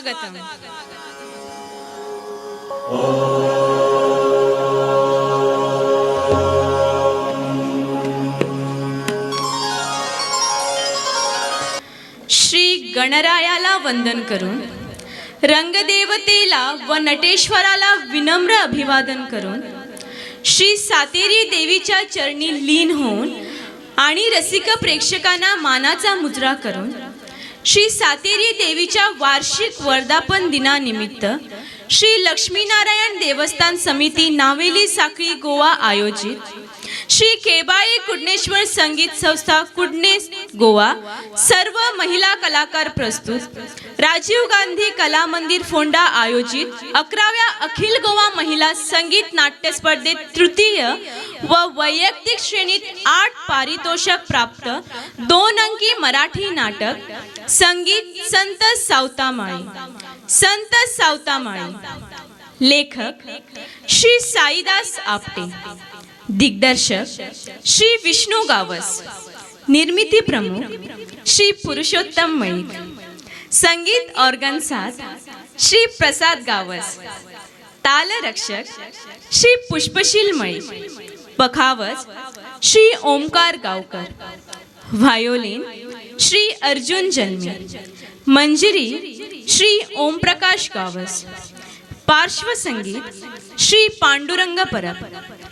स्वागतम। श्री गणरायाला वंदन करून, रंगदेवतेला व नटेश्वराला विनम्र अभिवादन करून, श्री सातेरी देवीच्या चरणी लीन होऊन आणि रसिक प्रेक्षकांना मानाचा मुजरा करून, श्री सातेरी देवीच्या वार्षिक वर्धापन दिनानिमित्त श्री लक्ष्मीनारायण देवस्थान समिती नावेली साखळी गोवा आयोजित श्री केबाई कुडणेश्वर संगीत संस्था कुडणे गोवा सर्व महिला कलाकार प्रस्तुत राजीव गांधी कला मंदिर फोंडा आयोजित 11व्या अखिल गोवा महिला संगीत नाट्य स्पर्धेत तृतीय व वैयक्तिक श्रेणीत 8 पारितोषिक प्राप्त 2 अंकी मराठी नाटक संगीत संत सावतामाळी। संत सावतामाळी लेखक श्री साईदास आपटे, दिग्दर्शक श्री विष्णू गावस, निर्मिती प्रमुख श्री पुरुषोत्तम मळिक, संगीत ऑर्गन साथ श्री प्रसाद गावस, ताल रक्षक श्री पुष्पशील मळिक, पखावज श्री ओमकार गावकर, व्हायोलिन श्री अर्जुन जन्मी, मंजिरी श्री ओमप्रकाश गावस, पार्श्वसंगीत श्री पांडुरंग परब,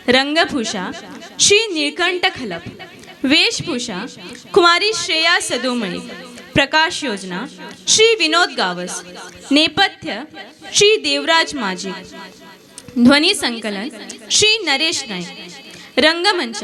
रंगभूषा श्री नीलकंठ खलप, वेशभूषा कुमारी श्रेया सदोमळी, प्रकाश योजना श्री विनोद गावस, नेपथ्य श्री देवराज माजी, ध्वनी संकलन श्री नरेश नाईक, रंगमंच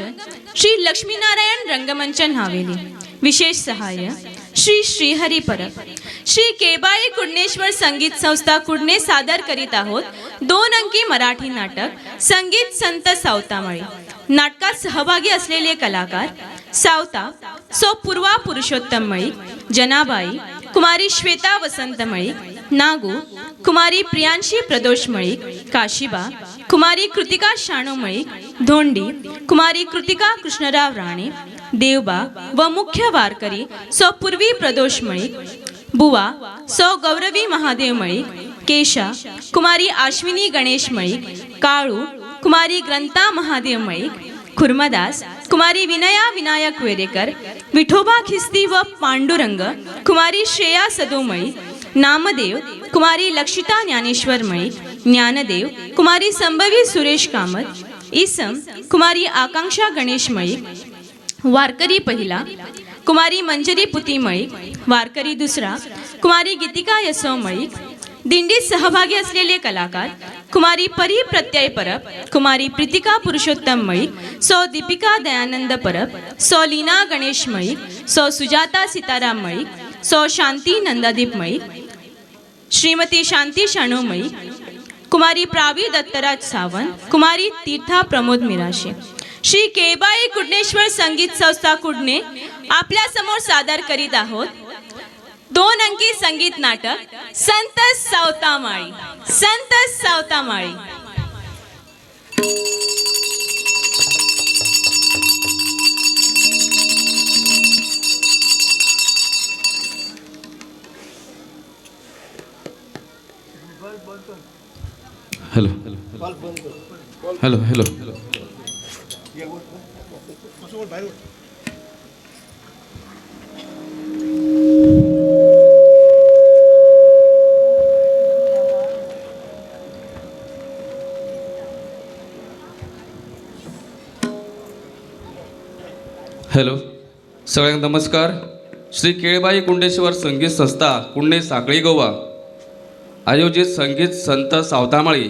श्री लक्ष्मीनारायण रंगमंच नावेली, विशेष सहाय्य श्री श्रीहरी परब। श्री केबाई कुडणेश्वर संगीत संस्था कुडणे सादर करीत आहोत 2 अंकी मराठी नाटक संगीत संत सावतामाळी। नाटकात सहभागी असलेले कलाकार सावता सो पूर्वा पुरुषोत्तम मळिक, जनाबाई कुमारी श्वेता वसंत मळिक, नागू कुमारी प्रियांशी प्रदोष मळिक, काशीबा कुमारी कृतिका शाणू मळिक, धोंडी कुमारी कृतिका कृष्णराव राणे, देवबा व मुख्य वारकरी सौ पूर्वी प्रदोष मळिक, बुवा सौ गौरवी महादेव मळिक, केशा कुमारी आश्विनी गणेश मळिक, काळू कुमारी ग्रंथा महादेव मळिक, खुर्मदास कुमारी विनया विनायक वेरेकर, विठोबा खिस्ती व पांडुरंग कुमारी श्रेया सदो मळिक, नामदेव कुमारी लक्षिता ज्ञानेश्वर मळिक, ज्ञानदेव कुमारी संभवी सुरेश कामत, इसम कुमारी आकांक्षा गणेश मळिक, वारकरी पहिला कुमारी मंजरी पुती मळिक, वारकरी दुसरा कुमारी गीतिका यसो मळिक। दिंडीत सहभागी असलेले कलाकार कुमारी परी प्रत्यय परब, कुमारी प्रीतिका पुरुषोत्तम मळिक, सौ दीपिका दयानंद परब, सौ लीना गणेश मळिक, सौ सुजाता सीताराम मळिक, सौ शांती नंदादीप मळिक, श्रीमती शांती शाणू मळिक, कुमारी प्रावी दत्तराज सावंत, कुमारी तीर्था प्रमोद मिराशे। श्री केबाई कुडणेश्वर संगीत संस्था कुडणे आपल्या समोर सादर करीत आहोत 2 अंकी संगीत नाटक संत सावतामाळी। संत Savatamali. Hello hello hello hello सगळ्यांना नमस्कार। श्री केळबाई कुंडेश्वर संगीत संस्था कुडणे साखळी गोवा आयोजित संगीत संत सावतामाळी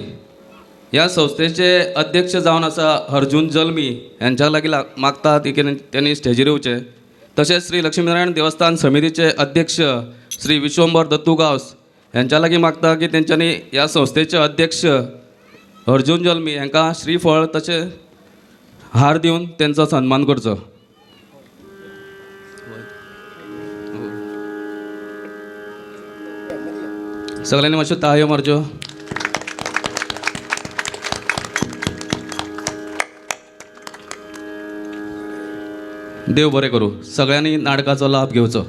या संस्थेचे अध्यक्ष जावन आसा अर्जुन जल्मी यांच्या लागीं मागता की त्यांनी स्टेजीर येवचे। तशेंच श्री लक्ष्मीनारायण देवस्थान समितीचे अध्यक्ष श्री विश्वंभर दत्तू गावस यांच्या लागीं मागता की तेंच्यांनी ह्या संस्थेचे अध्यक्ष अर्जुन जल्मी यांका श्रीफळ तशें हार दिवन त्यांचा सन्मान करचो। सगळ्यांनी मातश्यो ताळयो मारच्यो। देव बरें करूं। सगळ्यांनी नाटकाचो लाभ घेवचो।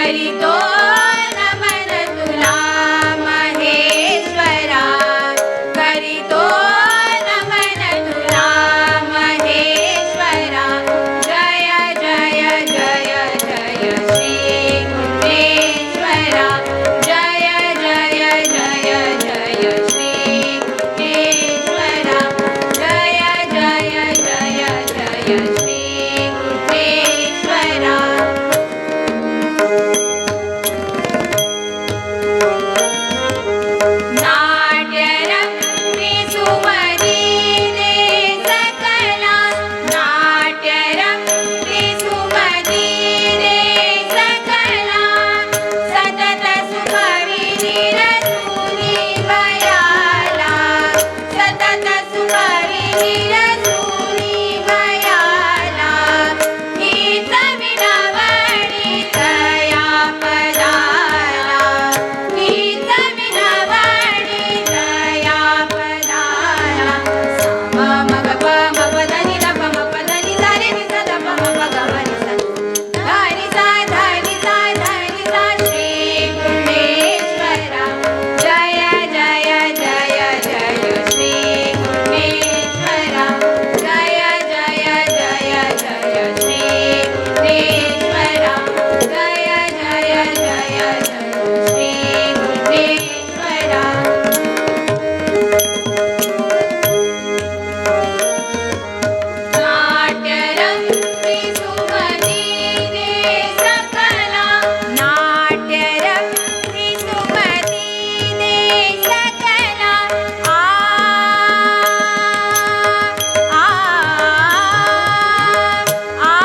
करीतो नमन तुला महेश्वरा करीतो नमन तुला महेश्वरा जय जय जय जय श्री गुणेश्वरा जय जय जय जय श्री गुणेश्वरा जय जय जय जय श्री गुणेश्वरा नाट्यरंगी सुमदीने सकला नाट्यरंगी सुमदीने सकला सतत सुखविनी रसूनी भयाला सतत सुखविनी रसूनी भयाला हीच विनवणी दया पदाला हीच विनवणी दया पदाला सा मग प म प ध नि ध प म प ध नि सा रे नि सा ध प म प ग म नि सा धनि सा धनि सा धनि सा श्री गुणेश्वरा जय जय जय जय श्री गुणेश्वरा जय जय जय जय श्री गुणेश्वरा जय जय जय जय श्री गुणेश्वरा नाट्यरंगी सुमदीने सकला नाट्यरंगी सुमदीने सकला आ आ आ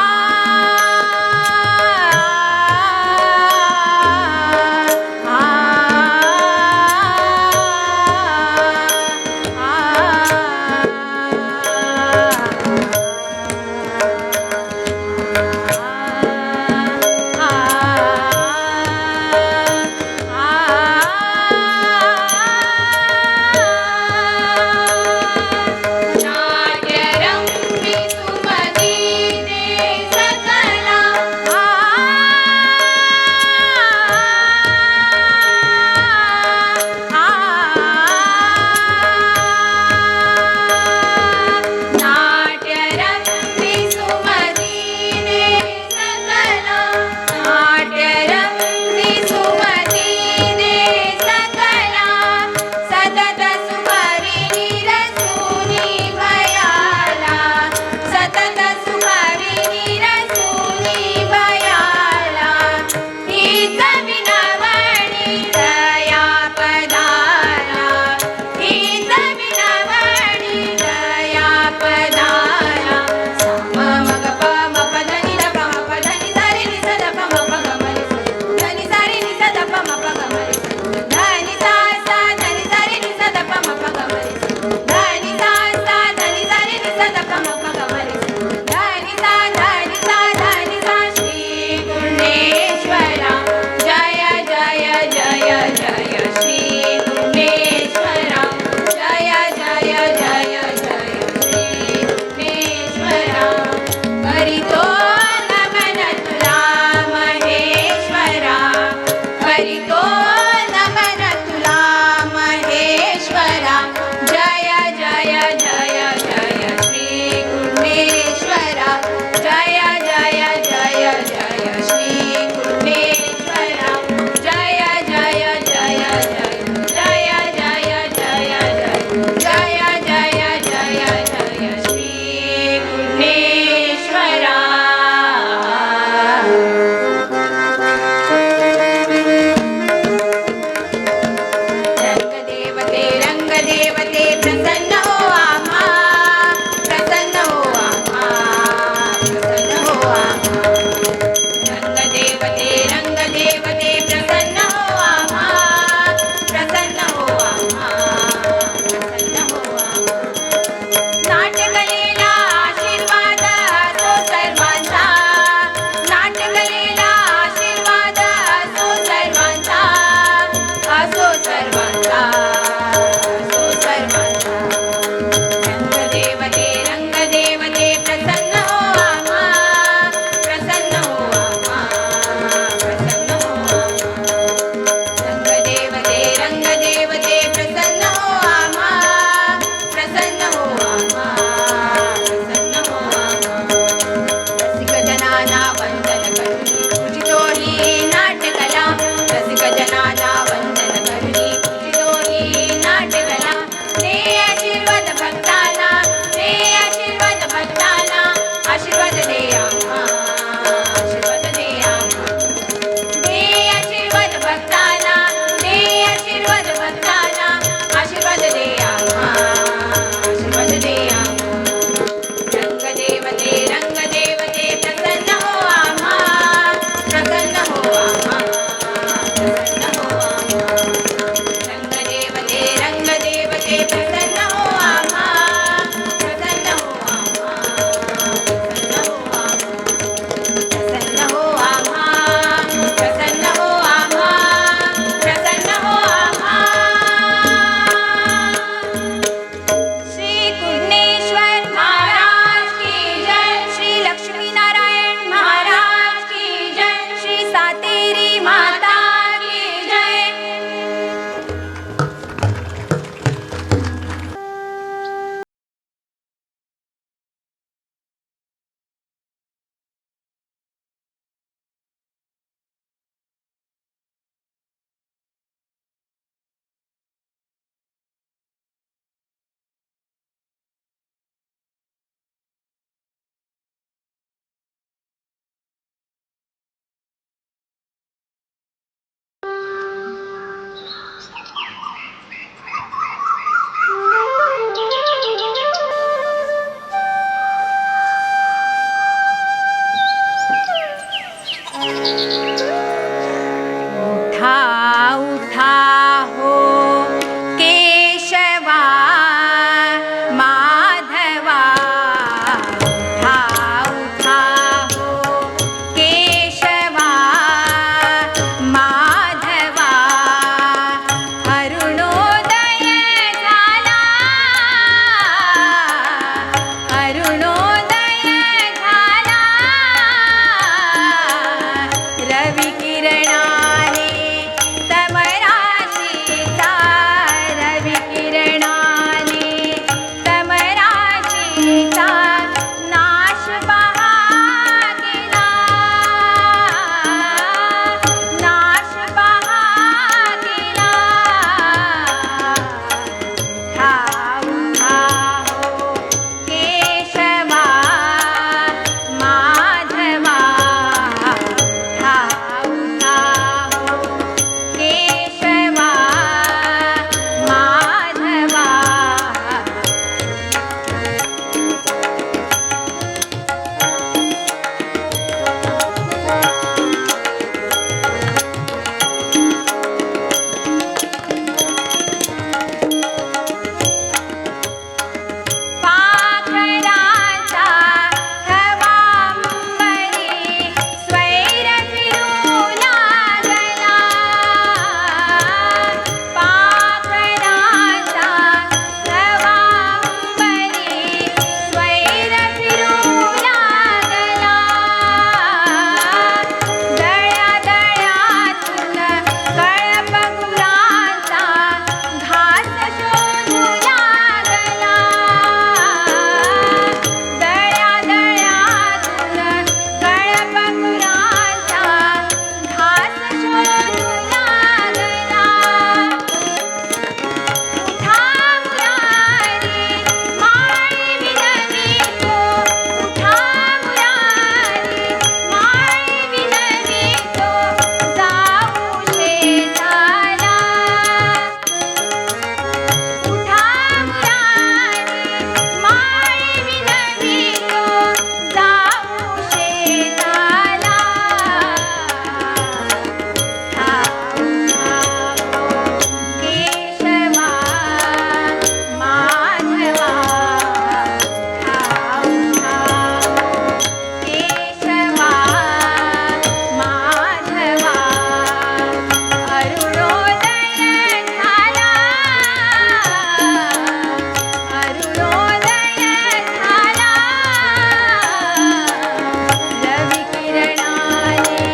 उठा हो केशवा माधवा उठा उठा हो केशवा माधवा अरुणोदय झाला अरुणोदय झाला रवी किरणाने तमराशीचा रवी किरणाने तमराशीचा नाश पहा केला नाश पहा केला ठाऊ ठाऊ केशवा माधवा ठाऊ ठाऊ केशवा माधवा पाखराचा हवांबरी स्वैर फिरू लागला पाखराचा हवांबरी स्वैर फिरू लागला दळ्यादळ्यातून कळपगुरांचा घास शोधू लागला दळ्यादळ्यातून कळपगुरांचा घास शोधू लागला उठा मुरारी माळी विनवितो उठा मुरारी माळी विनवितो जाऊ शेताला उठा मुरारी माळी विनवितो जाऊ शेताला ठाऊ ठाऊ केशवा माधवा ठाऊ ठाऊ केशवा माधवा अरुणोदय झाला अरुणोदय झाला रवी किरणाने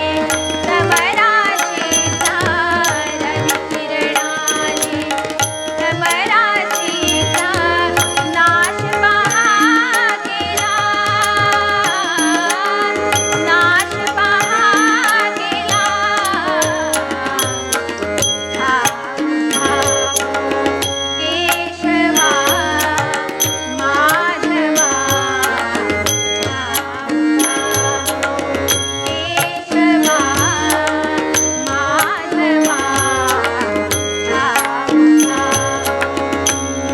तमराशीचा रवी किरणाने तमराशीचा नाश पहा केला नाश पहा केला ठाऊ ठाऊ केशवा माधवा ठाऊ ठाऊ केशवा माधवा ठाऊ ठाऊ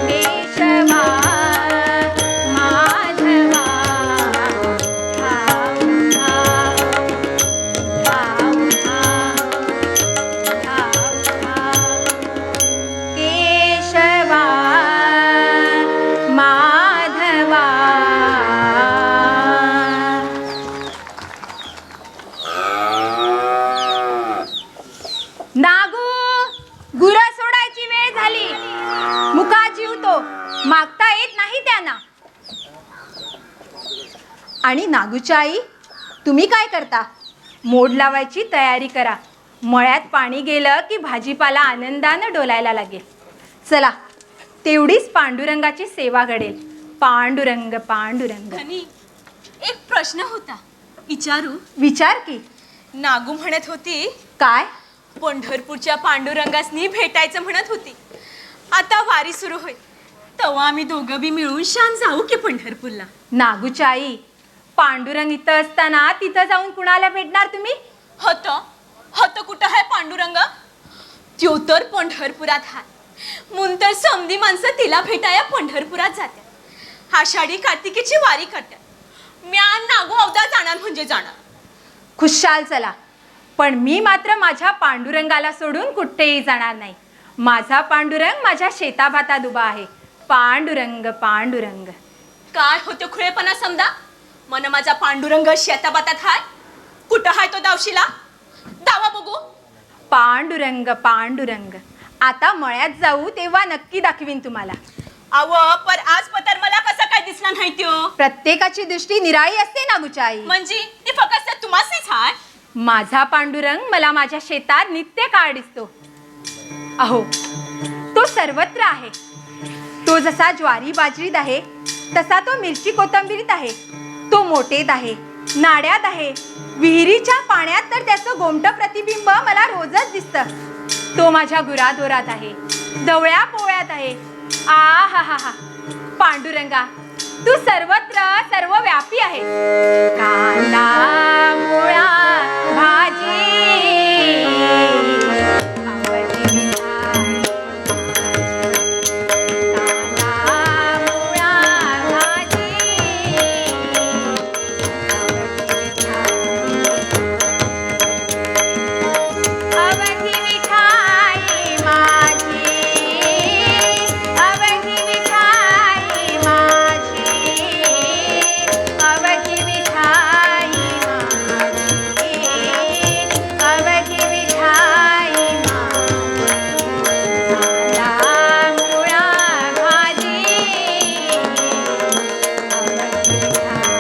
केशवा माधवा ठाऊ केशवा माधवा नागू गुरं सोडायची वेळ झाली मुका जीवतो मागता येत नाही त्यांना आणि नागूच्या आई तुम्ही काय करता मोड लावायची तयारी करा मळ्यात पाणी गेलं की भाजीपाला आनंदानं डोलायला लागेल चला तेवढीच पांडुरंगाची सेवा घडेल पांडुरंग पांडुरंग खनी एक प्रश्न होता विचारू विचार की नागू म्हणत होती काय पंढरपूरच्या पांडुरंगासनी भेटायचं म्हणत होती आता वारी सुरू होईल तेव्हा आम्ही दोघं बी मिळून शान जाऊ की पंढरपूरला नागूच्या आई पांडुरंग इथं असताना तिथं जाऊन कुणाला भेटणार तुम्ही होतं कुठं आहे पांडुरंग त्यो तर पंढरपुरात हाय म्हणून तर समधी माणसं तिला भेटाया पंढरपुरात जात्या आषाढी कार्तिकीची वारी करतात म्या नागू अवदा जाणार म्हणजे जाणार खुशाल चला पण मी मात्र माझ्या पांडुरंगाला सोडून कुठेही जाणार नाही. माझा पांडुरंग माझ्या शेताभातात उभा आहे. पांडुरंग पांडुरंग. काय होतं खुळेपणा समजा. मन माझा पांडुरंग शेताबातात हाय. कुठं हाय तो दावशीला? दावा बघू. पांडुरंग पांडुरंग. आता मळ्यात जाऊ तेव्हा नक्की दाखवीन तुम्हाला. अव पर आज पतर मला कसं काय दिसला नाही त्यो. प्रत्येकाची दृष्टी निराळी असते नागूचाई. म्हणजे ते फक्त तुम्हाच हाय. माझा पांडुरंग मला माझ्या शेतात नित्य काळ दिसतो. अहो, तो सर्वत्र आहे. तो जसा ज्वारी बाजरीत आहे तसा तो मिरची कोथिंबीरीत आहे. तो मोठेत आहे, नाड्यात आहे, विहिरीच्या पाण्यात तर त्याचं गोमटं प्रतिबिंब मला रोजच दिसतं. तो माझ्या गुराढोरात आहे, दवळ्या पोळ्यात आहे. आ हा हा हा. पांडुरंगा, तू सर्वत्र सर्व व्यापी आहे. कांदा मुळा भाजी आवडती मिठाई. कांदा मुळा भाजी आवडती मिठाई माझी. आवडती मिठाई माझी. आवडती मिठाई माझी. आवडती मिठाई माझी. कांदा मुळा भाजी आवडती मिठाई.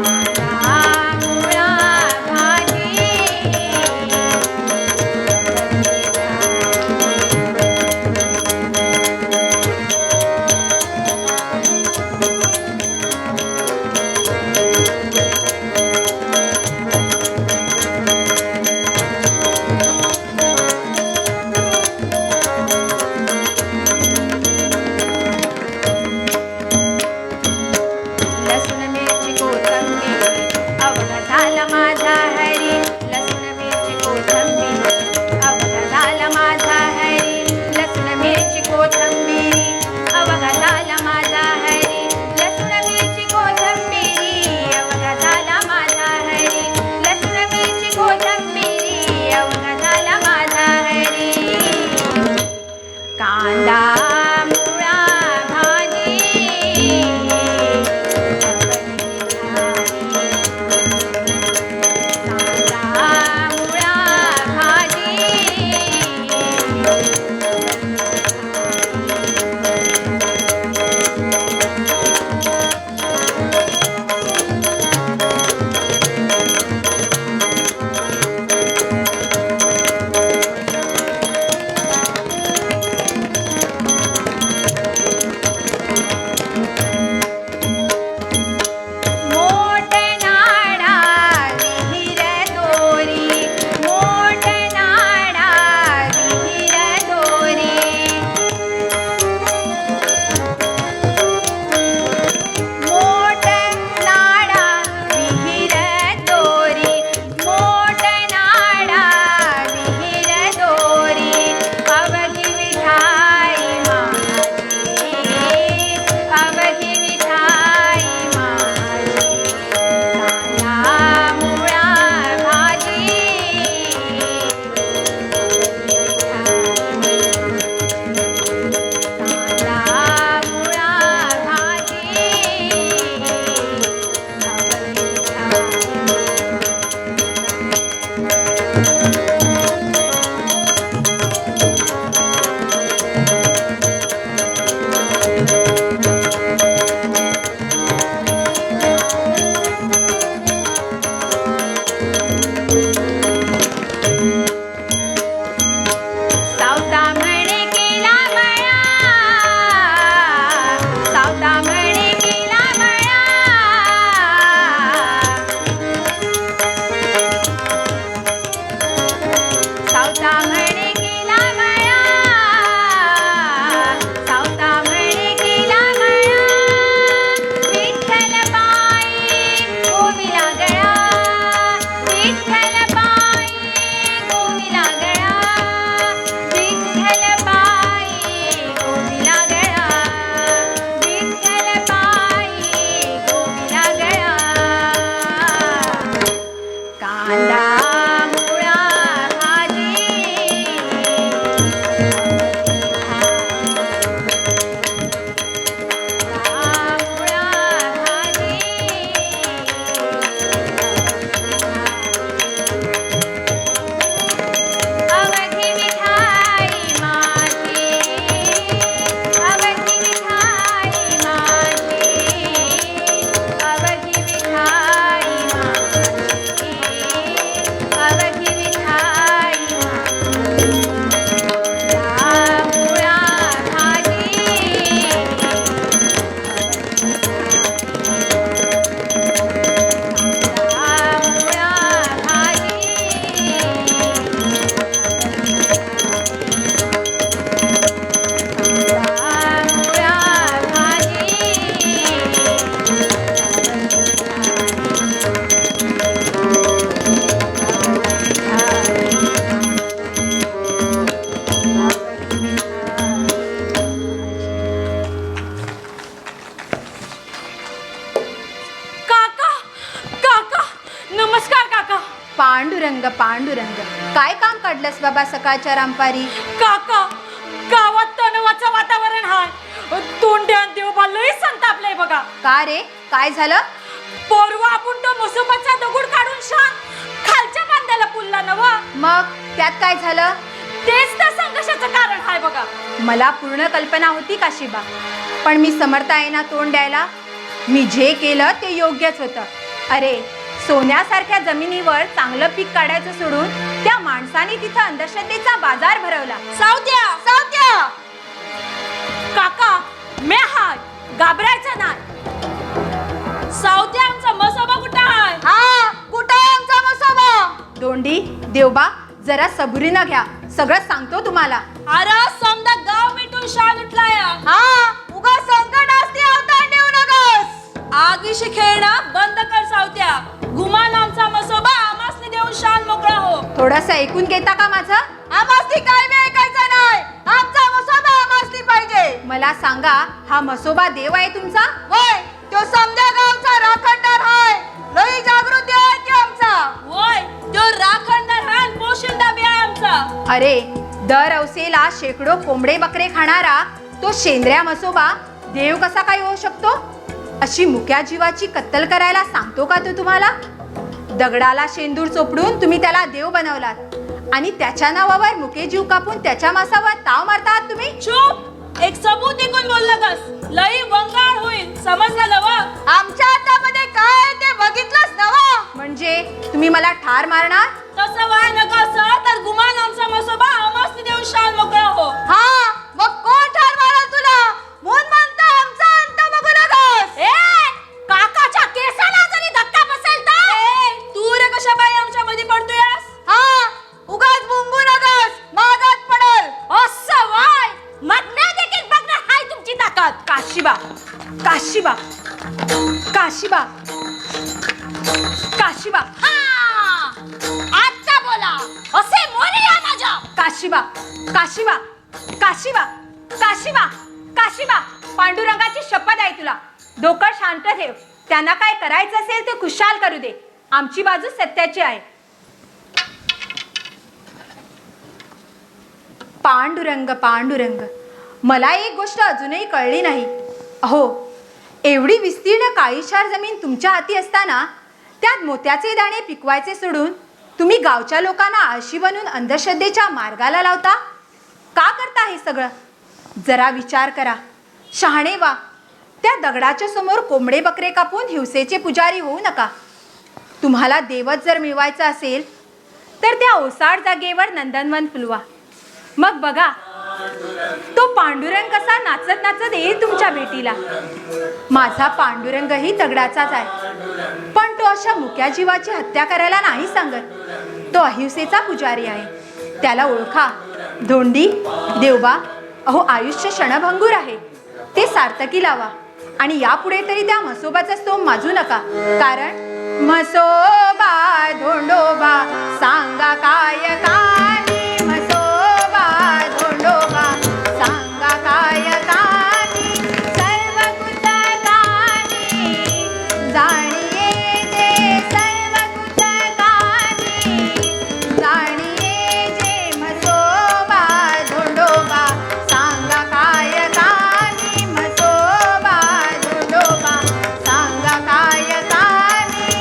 कांदा मुळा भाजी. लसूण मिरची कोथिंबीर अवघा झाला माझा हरी. लसूण मिरची कोथिंबीर अवघा झाला माझा हरी. लसूण मिरची कोथिंबीर अवघा झाला माझा हरी. लसूण मिरची कोथिंबीर अवघा झाला माझा हरी. लसूण मिरची कोथिंबीर अवघा झाला माझा हरी. कांदा मुळा भाजी कांदा मुळा भाजी. मोठ नाडा विहीर दोरी. मोठ नाडा विहीर दोरी. मोठ नाडा विहीर दोरी. मोठ नाडा विहीर दोरी. अवघी मिठाई माझी. अवघी मिठाई माझी. कांदा मुळा भाजी. कांदा मुळा भाजी. सावता म्हणे केला मळा. सावता म्हणे केला मळा. पांडुरंग, काय काम काढलंस बाबा सकाळच्या रामपारी? काका, गावात तणावाचं वातावरण हाय. तोंड्यान देवबा लय संतापलंय बघा. का रे, काय झालं? पोरवा आपण तो मुसोबाचा दगड काढून शान खालच्या बांधायला पुरला नव. मग त्यात काय झालं? तेच तर संघर्षाचं कारण हाय बघा. मला पूर्ण कल्पना होती काशीबा, पण मी समर्थ आहे ना तोंड द्यायला. मी जे केलं ते योग्यच होतं. अरे, सोन्यासारख्या जमिनीवर चांगलं पीक काढायचं सोडून त्या माणसाने तिथं अंधश्रद्धेचा बाजार भरवला. सावत्या, सावत्या. काका, मी हाय, घाबरायचं नाही. सावत्या, आमचा मसोबा कुठं हाय? हा, कुठं आहे आमचा मसोबा? दोंडी, देवबा, जरा सबुरीनं घ्या, सगळं सांगतो तुम्हाला. अरे, समजा गाव मिटून शान उठलाय. हा, उगा संकट असते अवतार देऊ नकोस. आगीशी खेळणं बंद कर सावत्या. गुमान आमचा मसोबा आमासनी देऊन शान मोकळा हो. थोडंसं ऐकून घेता का माझं? आमासनी काय बी ऐकायचं नाही. आमचा मसोबा आमासनी पाहिजे. मला सांगा, हा मसोबा देव आहे तुमचा? होय, तो समजा गावचा राखणदार आहे. लई जागृती आहे ती आमचा. होय, तो राखणदार हाय, पोशिंदा बी आहे आमचा. अरे, दर अवसेला शेकडो कोंबडे बकरे खाणारा तो शेंद्र्या मसोबा देव कसा काय होऊ शकतो? अशी मुक्या जीवाची कत्तल करायला सांगतो का तो तुम्हाला? दगडाला शेंदूर चोपडून तुम्ही त्याला देव बनवलात आणि त्याच्या नावावर मुके जीव कापून त्याच्या मासावर ताव मारतात तुम्ही. चूप, एक सबूत ऐकून बोललं कस. लई वंगाळ होईल, समजलं नव? आमच्या हातामध्ये काय ते बघितलंच नवा. म्हणजे तुम्ही मला ठार मारणार? तसं व्हाय नका असं तर गुमान आमचा मसोबा आमासनी देऊन शान मोकळा हो. हा, मग कोण ठार मारल तुला? म्हणून म्हणता आमचा अंत बघू नकोस. ए, काकाच्या केसाला जरी धक्का बसेल तर. ए, तू रे कशा बाई आमच्या मध्ये पडतोयस? हा, उगाच बुंबू नकोस, मागात पडल. असं वाय, मधल्या देखील बघणार हाय तुमची ताकद. काशीबा, काशीबा, काशीबा, काशीबा, आता बोला, असे मोरे या माझ्या. काशीबा, काशीबा, काशीबा, काशीबा, काशीबा, पांडुरंगाची शपथ आहे तुला. डोकं शांत ठेव. त्यांना काय करायचं असेल ते खुशाल करू दे. आमची बाजू सत्याची आहे. पांडुरंग, पांडुरंग, मला एक गोष्ट अजूनही कळली नाही. अहो, एवढी विस्तीर्ण काळीशार जमीन तुमच्या हाती असताना त्यात मोत्याचे दाणे पिकवायचे सोडून तुम्ही गावच्या लोकांना आळशी बनून अंधश्रद्धेच्या मार्गाला लावता. का करता हे सगळं? जरा विचार करा, शहाणे व्हा. त्या दगडाच्या समोर कोंबडे बकरे कापून हिंसेचे पुजारी होऊ नका. तुम्हाला देवच जर मिळवायचा असेल तर त्या ओसाड जागेवर नंदनवन फुलवा. मग बघा, तो पांडुरंग कसा नाचत नाचत येईल तुमच्या भेटीला. माझा पांडुरंगही दगडाचाच आहे, पण तो अशा मुक्या जीवाची हत्या करायला नाही सांगत. तो अहिंसेचा पुजारी आहे, त्याला ओळखा. धोंडी, देवबा, अहो आयुष्य क्षणभंगूर आहे, ते सार्थकी लावा. आणि यापुढे तरी त्या म्हसोबाचा स्तोम माजू नका. कारण म्हसोबा धोंडोबा सांगा काय कानी, म्हसोबा धोंडोबा सांगा काय कानी, सर्व कुतकानी जाणिये जे, सर्व कुतकानी जाणिये जे, म्हसोबा धोंडोबा सांगा काय कानी, म्हसोबा धोंडोबा सांगा काय कानी.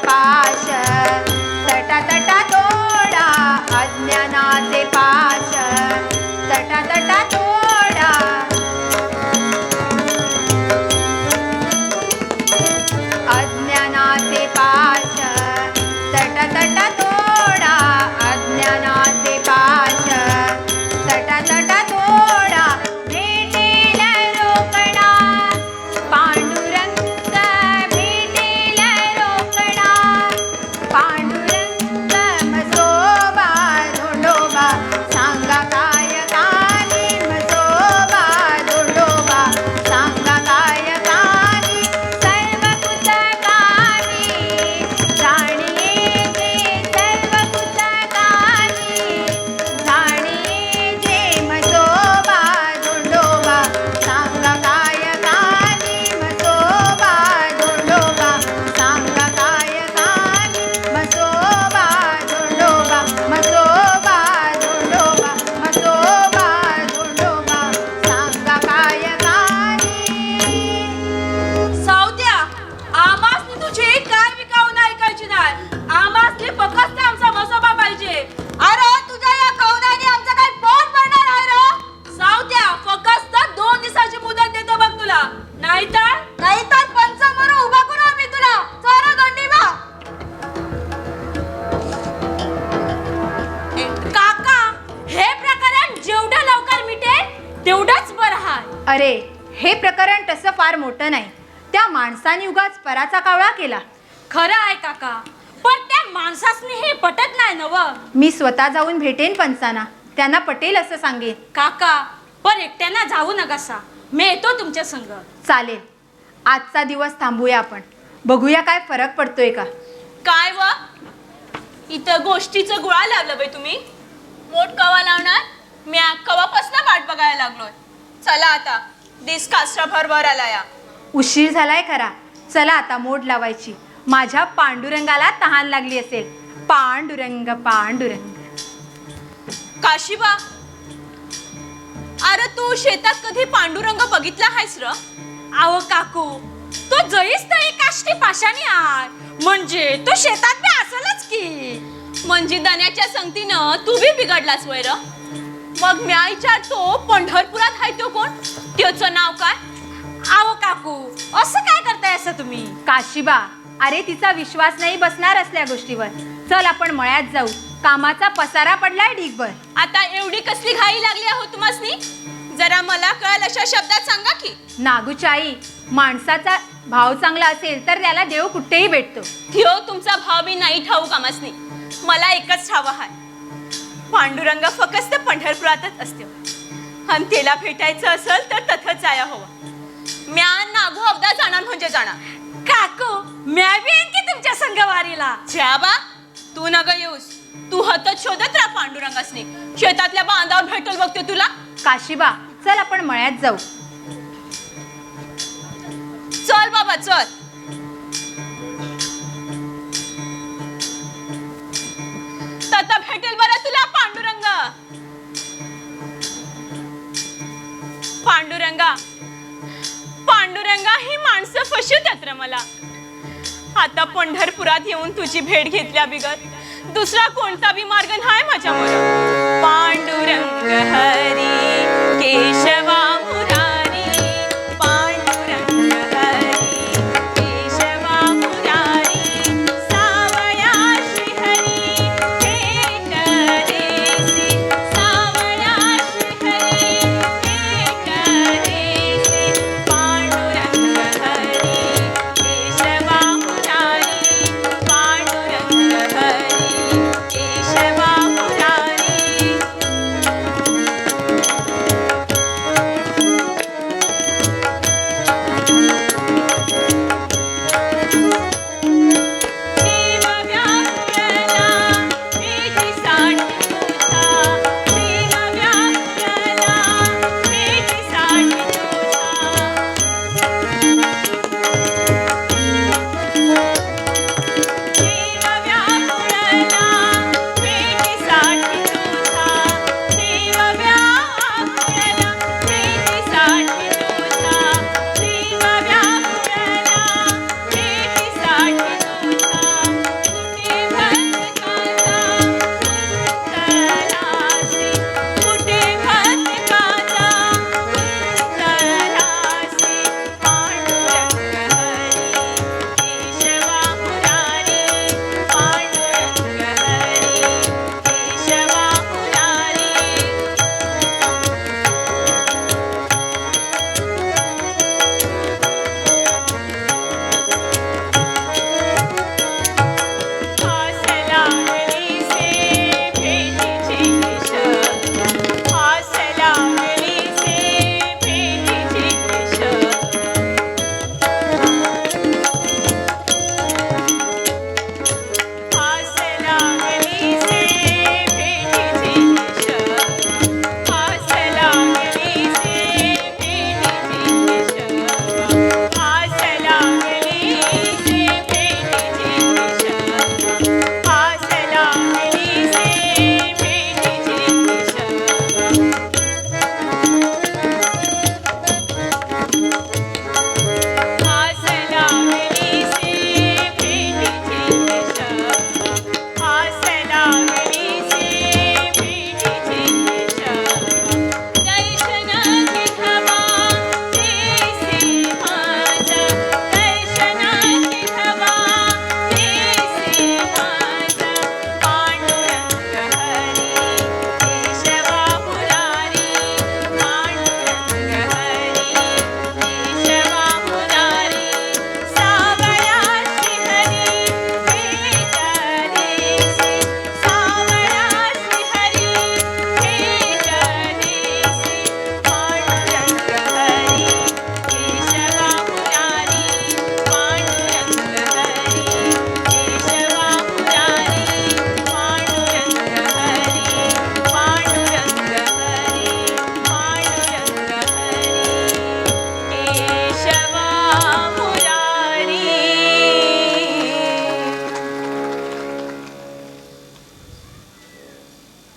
पाश तटा तटा तोडा अज्ञानाचे पाश तटा तटा तोडा अज्ञानाचे पाश तटा तटा तोडा अज्ञानाचे पाश तटा तटा तोडा भेटेल रोकडा पांडुरंग भेटेल रोकडा पांडुरंग मसोबा धोंडोबा सांगा काय कानी मसोबा धोंडोबा सांगा काय कानी सर्व कुतकानी जाणीये सर्व कुतकानी जाणीये मसोबा धोंडोबा सांगा काय कानी मसोबा धोंडोबा सांगा काय कानी मसोबा धोंडोबा मसोबा धोंडोबा मसोबा धोंडोबा सांगा काय कानी सावत्या आमासनी तुझी काय विकावून ऐकायची नाही आमासनी फक्त आमचा मसोबा पाहिजे अरे तुझ्या या कौनाने आमचं काय पोट भरणार आहे रे सावत्या फक्त 2 दिवसाची मुदत देतो बघ तुला नाहीतर पंचमोर उभा करू आम्ही तुला चोरा दंडी बा काका हे प्रकरण जेवढं लवकर मिटेल तेवढंच बरं आहे अरे हे प्रकरण तसं फार मोठं नाही त्या माणसाने उगाच पराचा कावळा केला खरं आहे काका पण त्या माणसासनी हे पटत नाही नव मी स्वतः जाऊन भेटेन पंचांना त्यांना पटेल असं सांगेन काका पण एकट्यानं जाऊ नकासा मी येतो तुमच्या संग चालेल आजचा दिवस थांबूया आपण बघूया काय फरक पडतोय का काय व इथं गोष्टीचं गुळा लावलं बाई तुम्ही मोठ कवा लावणार मी कवापासून वाट बघायला लागलोय चला आता दिस कासरा भर आला या उशीर झालाय खरा चला आता मोड लावायची माझ्या पांडुरंगाला तहान लागली असेल पांडुरंग पांडुरंग काशीबा अरे तू शेतात कधी पांडुरंग बघितला आहेस र आव काकू तो जईस तरी काष्टी पाशाणी आय म्हणजे तो शेतात बी असेलच की म्हणजे दण्याच्या संगतीनं तू बी बिघडलास वैर मग म्या विचारतो पंढरपुरात आहे तो कोण त्याचं नाव काय आव काकू असं काय करताय असं तुम्ही काशीबा अरे तिचा विश्वास नाही बसणार असल्या गोष्टीवर चल आपण मळ्यात जाऊ कामाचा पसारा पडलाय ढीगभर आता एवढी कसली घाई लागली आहो तुम्हासनी जरा मला कळेल अशा शब्दात सांगा की नागूचाई माणसाचा भाव चांगला असेल तर त्याला देव कुठेही भेटतो थियो तुमचा भाव बी नाही ठाऊ कामासनी मला एकच ठाव आहे पांडुरंग फक्त पंढरपुरातच असतो आणि त्याला भेटायचं असेल तर तथंच जाया हवं म्या नागू अवदा जाणार म्हणजे जाणार काकू म्या बी येईन की तुमच्या संगवारीला ज्या बा तू नग येऊस तू हतच शोधत राहा पांडुरंगासनी शेतातल्या बांधावर भेटल बघतो तुला काशीबा चल आपण मळ्यात जाऊ चल बाबा चल तता भेटेल बरं तुला पांडुरंग पांडुरंगा पांडुरंगा ही माणसं फसवतात रे मला आता पंढरपुरात येऊन तुझी भेट घेतल्या बिगत दुसरा कोणता बी मार्ग नाही माझ्यावर पांडुरंग हरी केशवा मुरारी पांडुरंग हरी केशवा मुरारी सावळ्या श्रीहरी भेट देसी सावळ्या श्रीहरी भेट देसी पांडुरंग हरी केशवा मुरारी पांडुरंग हरी केशवा मुरारी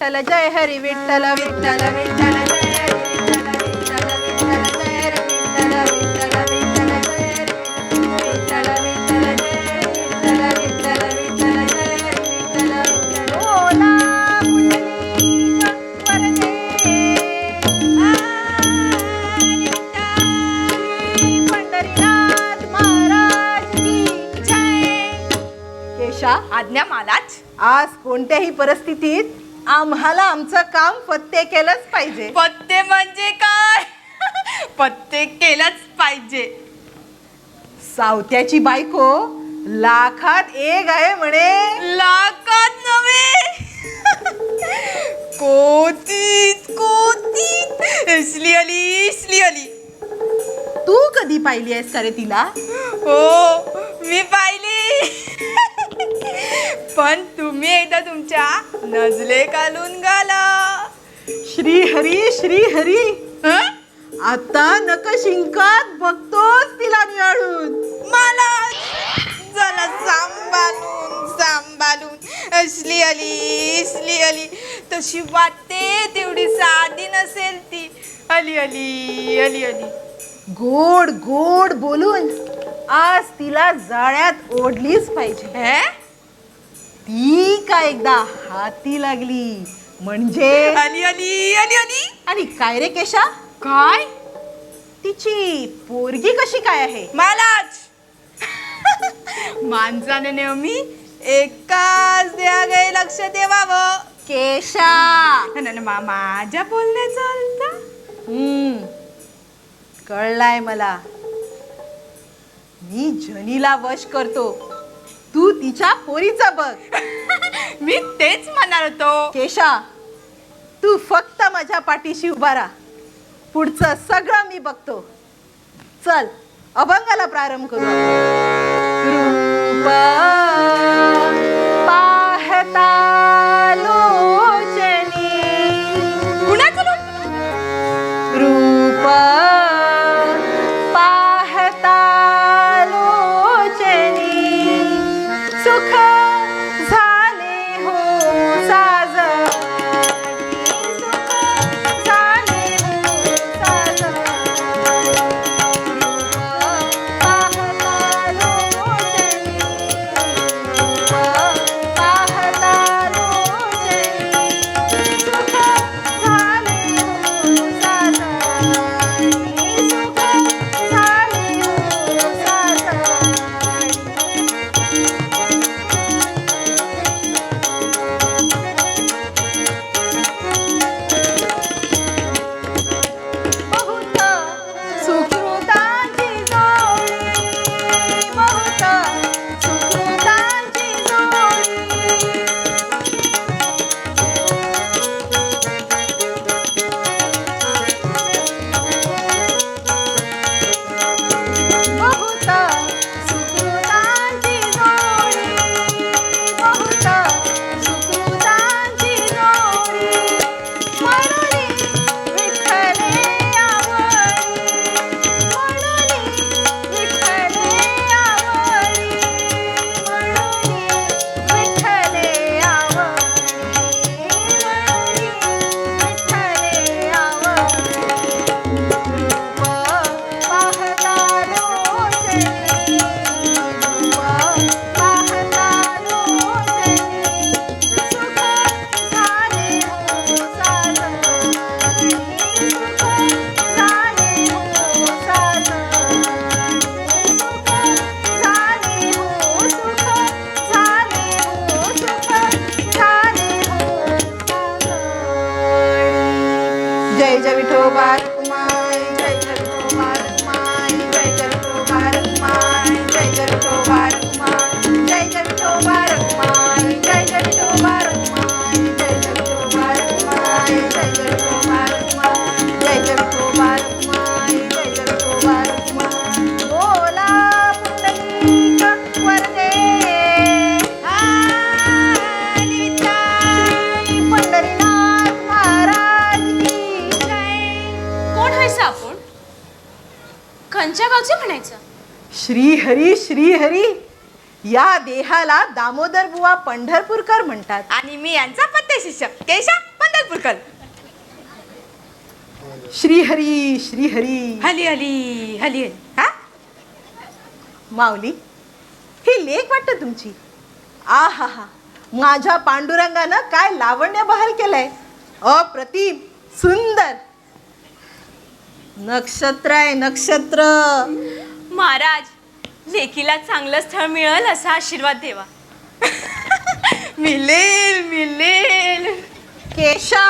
विठ्ठल जय हरी विठ्ठल विठ्ठल विठ्ठल जय हरी विठ्ठल विठ्ठल विठ्ठल जय हरी विठ्ठल विठ्ठल विठ्ठल जय हरी विठ्ठल विठ्ठल जय हरी विठ्ठल विठ्ठल जय हरी विठ्ठल विठ्ठल बोला पुंडलिक वरदे श्री पंढरीनाथ महाराज की जय. केशा, आज्ञा मालाच. आज कोणत्याही परिस्थितीत आम्हाला आमचं काम पत्ते केलंच पाहिजे. पत्ते म्हणजे काय? पत्ते केलंच पाहिजे. सावत्याची बायको लाखात एक आहे म्हणे. लाखात नव्हे, कोटीत कोटीत. इसली आली. तू कधी पाहिली आहेस का रे तिला? हो, मी पाहिली. पण तुम्ही एकदा तुमच्या नजले घालून घाला. श्री हरी हं? आता नकशिंकात बघतोच तिला निहाळून. मला जरा सांभाळून. असली आली. तशी वाटते तेवढी साधी नसेल ती. आली. गोड गोड बोलून आज तिला जाळ्यात ओढलीच पाहिजे. हे? ती का एकदा हाती लागली म्हणजे. आली. आणि काय रे केशा, काय? तिची पोरगी कशी काय आहे? मलाच. माणसाने नेहमी एकाच देहाकडे लक्ष देवावं. केशा, माझ्या बोलण्याचा अर्थ कळलाय मला. मी जनीला वश करतो, तू तिच्या पोरीचा बघ. मी तेच म्हणणार होतो. केशा, तू फक्त माझ्या पाठीशी उभा राहा, पुढचं सगळं मी बघतो. चल अभंगाला प्रारंभ करू. रूप पाहता लोचनी. कुणाचं रूप पाहता लोचनी, सुख झाले हो साजणी. सुख झाले हो साजणी. रूप पाहता लोचनी, रूप पाहता लोचनी, सुख झाले हो साजणी. सुख झाले हो साजणी. बहुत सुकृतांची जोडी, बहुत सुकृतांची जोडी. बहुत सुकृतांची जोडी, बहुत सुकृतांची जोडी. म्हणून विठ्ठले आवडी, म्हणून विठ्ठले आवडी, म्हणून विठ्ठले आवडी, म्हणून विठ्ठले आवडी. रूप पाहता लोचनी, रूप पाहता लोचनी, सुख झाले हो साजणी. सुख झाले हो साजणी. सुख झाले हो, सुख झाले हो, सुख झाले हो साजणी. जय जय विठोबा रखुमाई, जय जय विठोबा रखुमाई, जय जय विठोबा रखुमाई, जय जय विठोबा रखुमाई, जय जय विठोबा रखुमाई, जय जय विठोबा रखुमाई, जय जय विठोबा रखुमाई, जय जय विठोबा रखुमाई, जय जय विठोबा रखुमाई, जय जय विठोबा रखुमाई. बोला पुंडलिक वरदे. आली विठ्ठल. श्री पंढरीनाथ महाराज की जय. कोण व्हायचं आपण? खंच्या गावचे म्हणायचं? श्री हरी या देहाला दामोदर बुवा पंढरपूरकर म्हणतात. आणि मी यांचा पत्ते शिष्य केशा पंढरपूरकर. श्रीहरी श्रीहरी. हली हली हली हा माऊली, ही लेक वाटतं तुमची. आ हा हा, माझ्या पांडुरंगानं काय लावण्य बहाल केलंय. अप्रतिम सुंदर. नक्षत्र आहे नक्षत्र. महाराज, लेकीला चांगलं स्थळ मिळेल असा आशीर्वाद देवा. मिळेल मिळेल. केशा,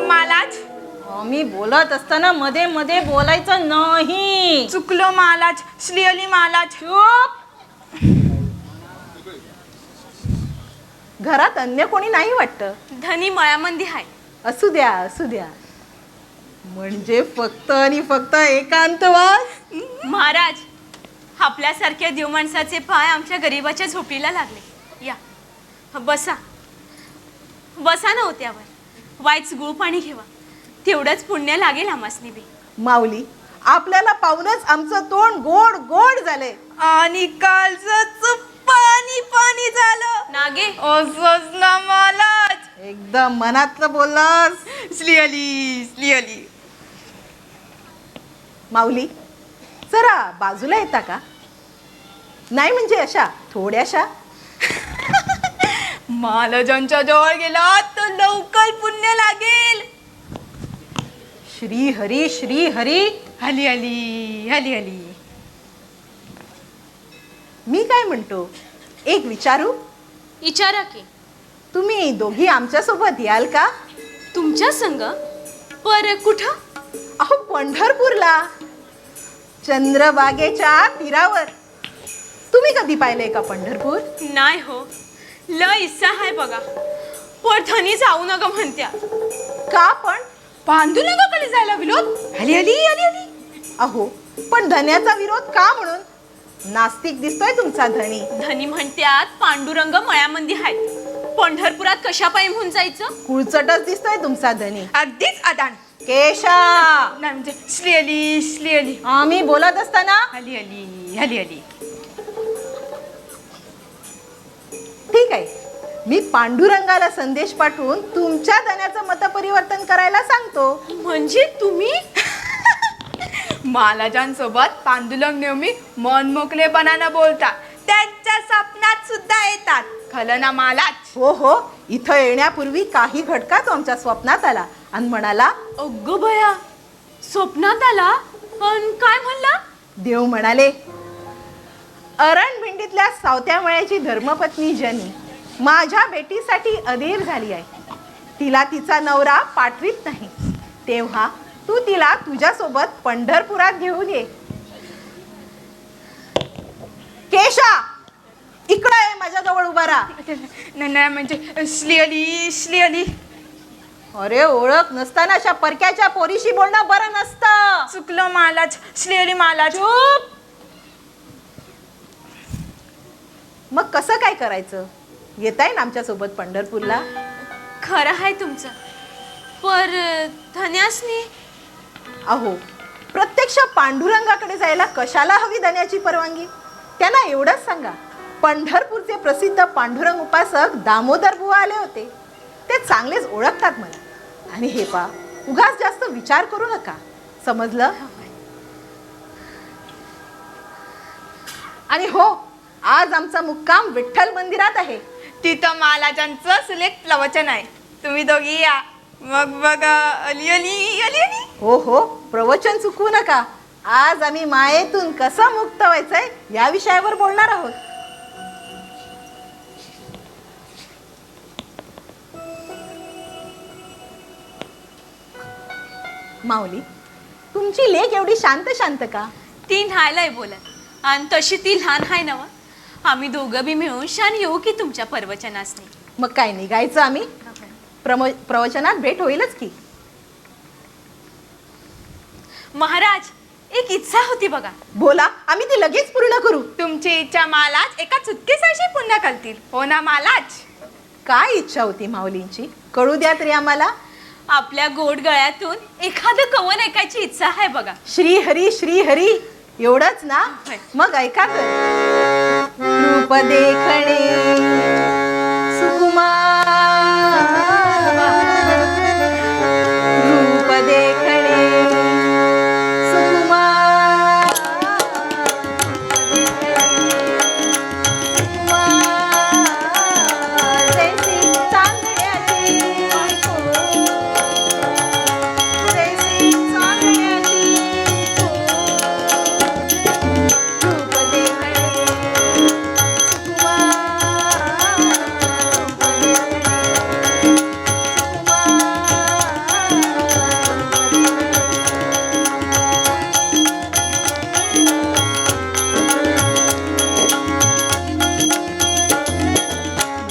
महाराज मी बोलत असताना मध्ये मध्ये बोलायचं नाही. चुकलो महाराज. श्रीहरी महाराज. चूप. घरात अन्य कोणी नाही वाटतं. धनी मळ्यामंदी हाय. असू द्या असू द्या. म्हणजे फक्त आणि फक्त एकांतवास. महाराज, आपल्यासारख्या देव माणसाचे पाय आमच्या गरीबाच्या झोपडीला लागले. या बसा. बसा ना होत्यावर. वाईच गुळ पाणी घेवा. तेवढंच पुण्य लागेल आमासनी बी. माऊली, आपल्याला पाहूनच आमचं तोंड गोड गोड झालंय. आणि कालचं पाणी पाणी झालं. नागे, असंच ना महाराज. एकदम मनातलं बोललास. श्रीहरी श्रीहरी. माऊली, जरा बाजूला येता का? नाही म्हणजे अशा थोड्याशा. महाराजांच्या जवळ गेला तर लवकर पुण्य लागेल. श्री हरी श्री हरी. हली हली हली हली. मी काय म्हणतो, एक विचारू? विचारा की. तुम्ही दोघी आमच्या सोबत याल का? तुमच्या संग? पर कुठं? अहो, पंढरपूरला, चंद्रभागेच्या तीरावर. तुम्ही कधी पाहिलंय का पंढरपूर? नाही हो, ल इच्छा आहे बघा. पण धनी जाऊ नका म्हणत्या. का पण? पांडुरंगाकडे जायला विरोध. हली हली हली हली. अहो, पण धन्याचा विरोध का म्हणून? नास्तिक दिसतोय तुमचा धनी. धनी म्हणत्यात पांडुरंग मळ्यामंदी आहेत. पंढरपुरात कशा पायी होऊन जायचं? कुळचटच दिसतोय तुमचा धनी. अगदीच अदान. केशा, नाही म्हणजे श्रीहरी श्रीहरी. आम्ही बोलत असताना. हली हली हली हली. ठीक आहे, मी पांडुरंगाला संदेश पाठवून तुमच्या धन्याचं मतपरिवर्तन करायला सांगतो. म्हणजे तुम्ही? महाराजांसोबत पांडुरंग नेहमी मनमोकळेपणानं बोलतात. त्यांच्या स्वप्नात सुद्धा येतात. खलं ना महाराज? हो हो, इथं येण्यापूर्वी काही घटका तो आमच्या स्वप्नात आला आणि म्हणाला, अगं बया, स्वप्नात आला? पण काय म्हणला? देव म्हणाले, अरणभिंडीतल्या सावत्या मळ्याची धर्मपत्नी जनी माझ्या बेटीसाठी अधीर झाली आहे. तिला तिचा नवरा पाठवीत नाही. तेव्हा तू तिला तुझ्यासोबत पंढरपुरात घेऊन ये. केशा, इकडे आहे, माझ्याजवळ उभा राहा. नाही म्हणजे श्रीहरी श्रीहरी. अरे, ओळख नसताना अशा परक्याच्या पोरीशी बोलणं बरं नसतं. चुकलो महाराज. श्रीहरी महाराज. चूप. मग कसं काय करायचं? येताय ना आमच्या सोबत पंढरपूरला? खरं आहे तुमचं. पर धन्यासनी? अहो, प्रत्यक्ष पांडुरंगाकडे जायला कशाला हवी धन्याची परवानगी? त्यांना एवढंच सांगा, पंढरपूरचे प्रसिद्ध पांडुरंग उपासक दामोदर बुवा आले होते. ते चांगलेच ओळखतात मला. आणि हे पा, उगाच जास्त विचार करू नका, समजलं? आणि हो, आज आमचा मुक्काम विठ्ठल मंदिरात आहे. तिथं महाराजांचं सुलेख प्रवचन आहे. तुम्ही दोघी या. मग बघा अली अली अली अली. हो हो, प्रवचन चुकवू नका. आज आम्ही मायेतून कसं मुक्त व्हायचंय या विषयावर बोलणार आहोत. माऊली, तुमची लेक एवढी शांत शांत का? ती न्हायलाय बोलत. आणि तशी ती लहान आहे नव. आम्ही दोघं बी मिळून शान येऊ की तुमच्या प्रवचनासनी? मग काय, निघायचं आम्ही? प्रवचनात भेट होईलच की. महाराज, एक इच्छा होती बघा. बोला, आम्ही ती लगेच पूर्ण करू. तुमची इच्छा महाराज एका चुटकीसाशी पूर्ण करतील. हो ना महाराज? काय इच्छा होती माऊलींची? कळू द्या तरी आम्हाला. आपल्या गोड गळ्यातून एखादं कवन ऐकायची इच्छा आहे बघा. श्री हरी श्री हरी, एवढंच ना? होय. मग ऐका तर. रूप देखणे सुकुमार देखणे सुकुमा जैसी चांदण्याची जैसी चांदण्याची रूप देखणे सुकुमा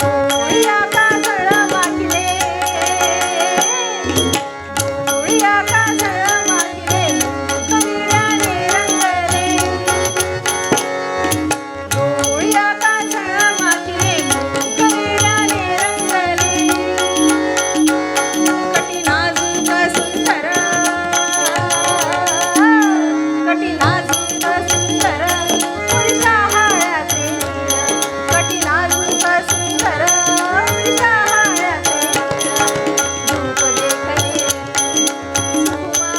डोळ्या काजळ वाहिले डोळ्या काजळ वाहिले कविळ्याने रंगले डोळ्या काजळ वाहिले कविळ्याने रंगले कठीणाजूक सुंदर कठीणाजूक सुंदर पुरुषा हाळ्याचे कठीणाजूक सुंदर पुरुषा हाळ्याचे रूप देखणे सुकुमा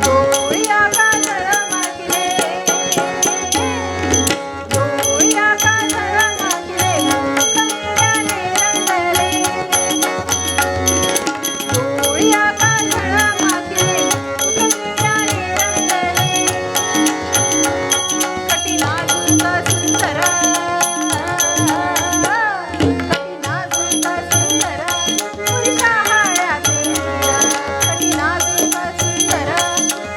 डोळ्या काजळ मागले डोळ्या काजळ मागले कविळ्याने रंगले डोळ्या काजळ मागले कविळ्याने रंगले कठीणाजूक सुंदर कठीणाजूक सुंदर पुरुषा हाळ्याचे कठीणाजूक सुंदर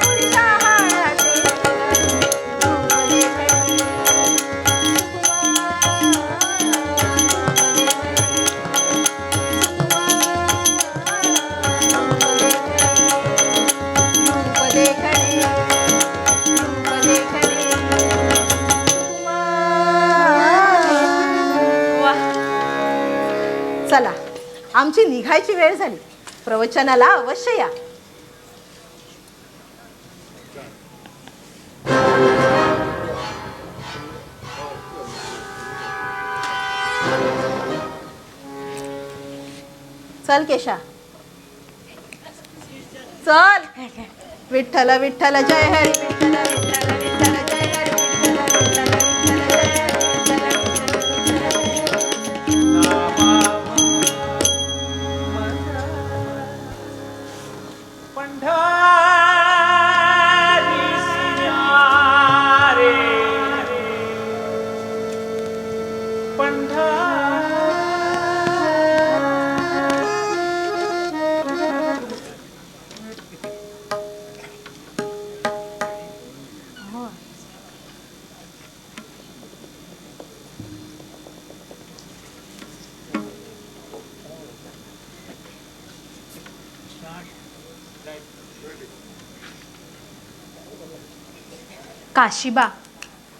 पुरुषा हाळ्याचे रूप देखणे रूप देखणे रूप देखणे चला आमची निघायची वेळ झाली प्रवचनाला अवश्य या चल केशा चल विठ्ठल विठ्ठल जय हरी विठ्ठल विठ्ठल विठ्ठल जय हरी विठ्ठल काशीबा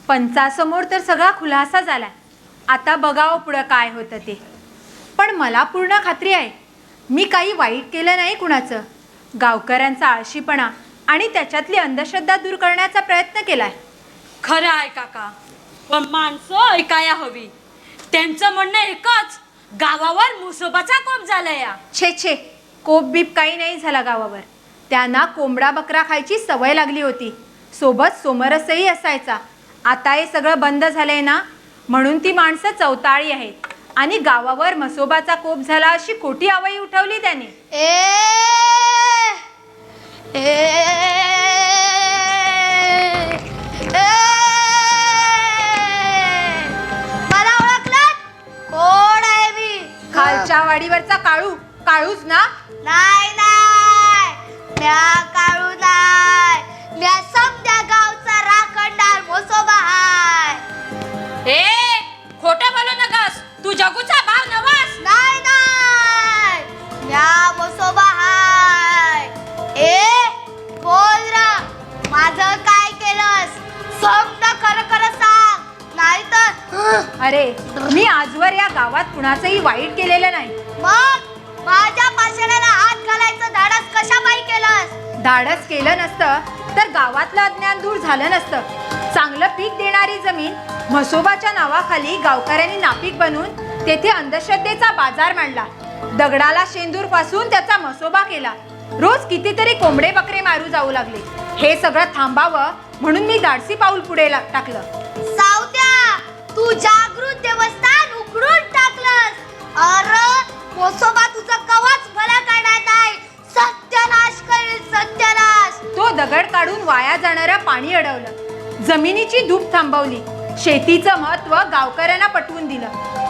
पंचासमोर तर सगळा खुलासा झाला. आता बघावं पुढं काय होतं ते. पण मला पूर्ण खात्री आहे मी काही वाईट केलं नाही कुणाचं. गावकऱ्यांचा आळशीपणा आणि त्याच्यातली अंधश्रद्धा दूर करण्याचा प्रयत्न केलाय. खरं आहे काका, पण माणसं ऐकाया हवी. त्यांचं म्हणणं एकच, गावावर मुसोबाचा कोप झाला या. छे छे, कोप बीप काही नाही झाला गावावर. त्यांना कोंबडा बकरा खायची सवय लागली होती, सोबत सोमरसही असायचा. आता हे सगळं बंद झालंय ना, म्हणून ती माणसं चवताळी आहेत. आणि गावावर मसोबाचा कोप झाला अशी खोटी आवई उठवली त्याने. मला ओळखलात? कोण आहे मी? खालच्या वाडीवरचा काळू. काळूच ना? नाही नाही, म्या काळू नाही, म्या समद्या गावचा राखणदार मसोबा हाय. ए, खोटं बोलू नकास, तू जगूचा भाव नवास. नाही नाही, म्या मसोबा हाय. ए बोल र, माझं काय केलंस? समद खरं खरं सांग, नाहीतर अरे मी आजवर या गावात कुणाचंही वाईट केलेलं नाही. मग माझ्या पाषाणाला हात घालायचं धाडस कशापायी केलंस? धाडस केलं नसतं तर गावातलं अज्ञान दूर झालं नसतं. चांगलं पीक देणारी जमीन म्हसोबाच्या नावाखाली गावकऱ्यांनी नापीक बनवून तेथे अंधश्रद्धेचा बाजार मांडला. दगडाला शेंदूर पासून त्याचा म्हसोबा केला. रोज कितीतरी कोंबडे बकरे मारू जाऊ लागले. हे सगळं थांबावं म्हणून मी धाडसी पाऊल पुढे टाकलं. सावत्या, तू जागृत देवस्थान उघडून टाकलंस. अरे मोसोबा तुझं कवाच भला करणार नाही. सत्यानाश करेल, सत्यानाश. तो दगड काढून वाया जाणारं पाणी अडवलं. जमिनीची धूप थांबवली. शेतीचं महत्त्व गावकऱ्यांना पटवून दिलं.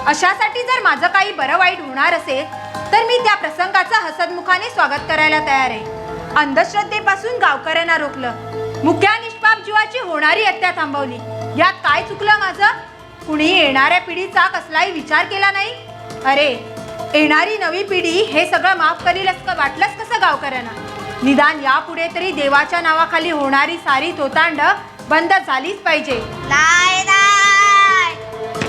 अशासाठी जर माझं काही बरं वाईट होणार असेल तर मी त्या प्रसंगाचं हसतमुखाने स्वागत करायला तयार आहे. अंधश्रद्धेपासून गावकऱ्यांना रोखलं. मुख्या निष्पाप जीवाची होणारी हत्या थांबवली. यात काय चुकलं माझं? कुणी येणाऱ्या पिढीचा कसलाही विचार केला नाही. अरे, येणारी नवी पिढी हे सगळं माफ करील असं वाटलंच कसं गावकऱ्यांना? निदान यापुढे तरी देवाच्या नावाखाली होणारी सारी तोतांड बंद झालीच पाहिजे. नाही नाही,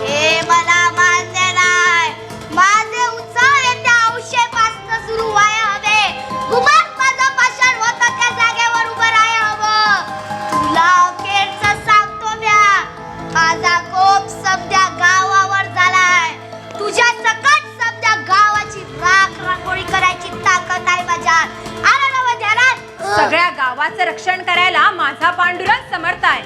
हे मला मान्य नाही. माझे उत्सव येत्या औषेपासून सुरू व्हायला हवे. गुमान माझं पाषाण होतं त्या जागेवर उभं राहायला हवं. तुला अखेरचं सांगतो म्या, माझा कोप समध्या गावावर झालाय. तुझ्या सकट समध्या गावाची राख रांगोळी करायची ताकद आहे माझ्यात. आलं ना मग ध्यानात? सगळ्या गावाचं रक्षण करायला माझा पांडुरंग समर्थ आहे.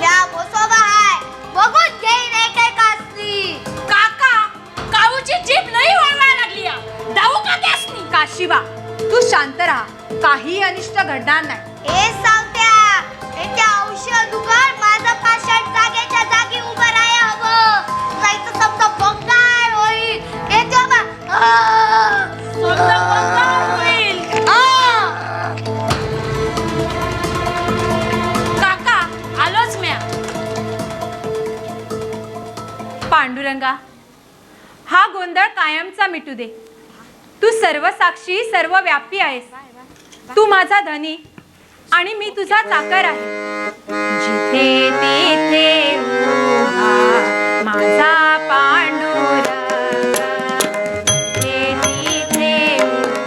या मोसोबा हाय, बघून घेईन एकेकासनी. काका, काऊची जीभ नाही वळवायला लागली. धावू का त्यासनी? काशीबा, तू शांत राहा. काही अनिष्ट घडणार नाही. ए सावत्या, येत्या औषध दुकान माझं पाषाण जागेच्या जागी उभं राहायला हवं. नाही तर समजा बंगाल होईल. येतो बा. समजा बंगाल होईल. काका, आलोच म्या. पांडुरंगा, हा गोंधळ कायमचा मिटू दे. तू सर्व साक्षी, सर्व व्यापी आहेस. तू माझा धनी आणि मी तुझा चाकर आहे. जिथे तिथे उभा माझा पांडुरंग, जिथे तिथे उभा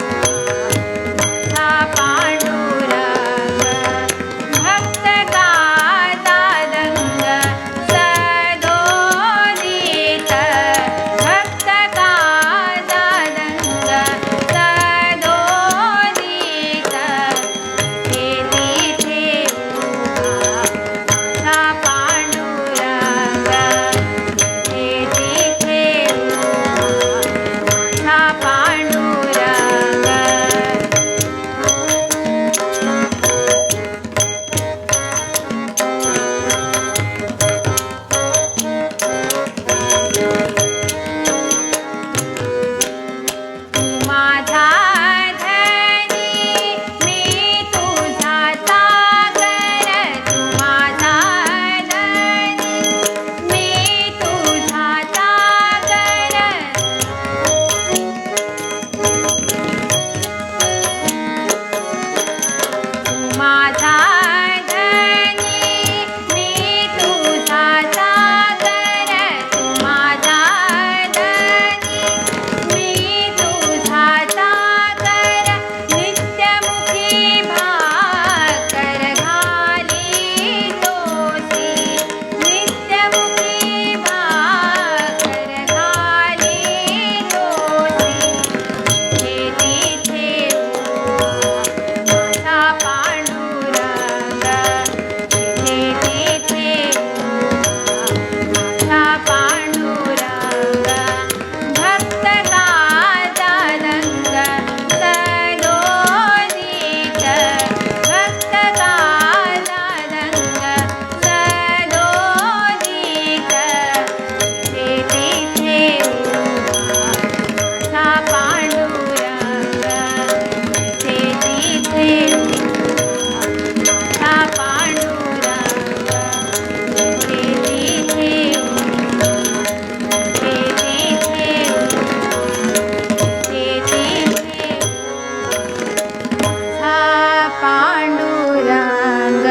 माझा पांडुरंग. भक्त गाता दंग सदोदित, भक्त गाता दंग सदोदित. हे तिथे उभा माझा पांडुरंग, हे तिथे उभा माझा पांडुरंग. तू माझा धनी, मी तुझा चाकर. तू माझा धनी, मी तुझा चाकर. तू माझा धनी, मी तुझा चाकर. तू माझा धनी, मी तुझा चाकर. नित्यमुखी भाकर घाली तोसी, नित्यमुखी भाकर घाली तोसी. हे तिथे माझा पांडुरंग, हे तिथे माझा पांडुरंग. भक्त गाता दंग सदोदित, भक्त गाता दंग सदोदित. हे तिथे माझा पांडुरंग, हे तिथे माझा पांडुरंग. हे तिथे, हे तिथे, हे तिथे माझा पांडुरंग.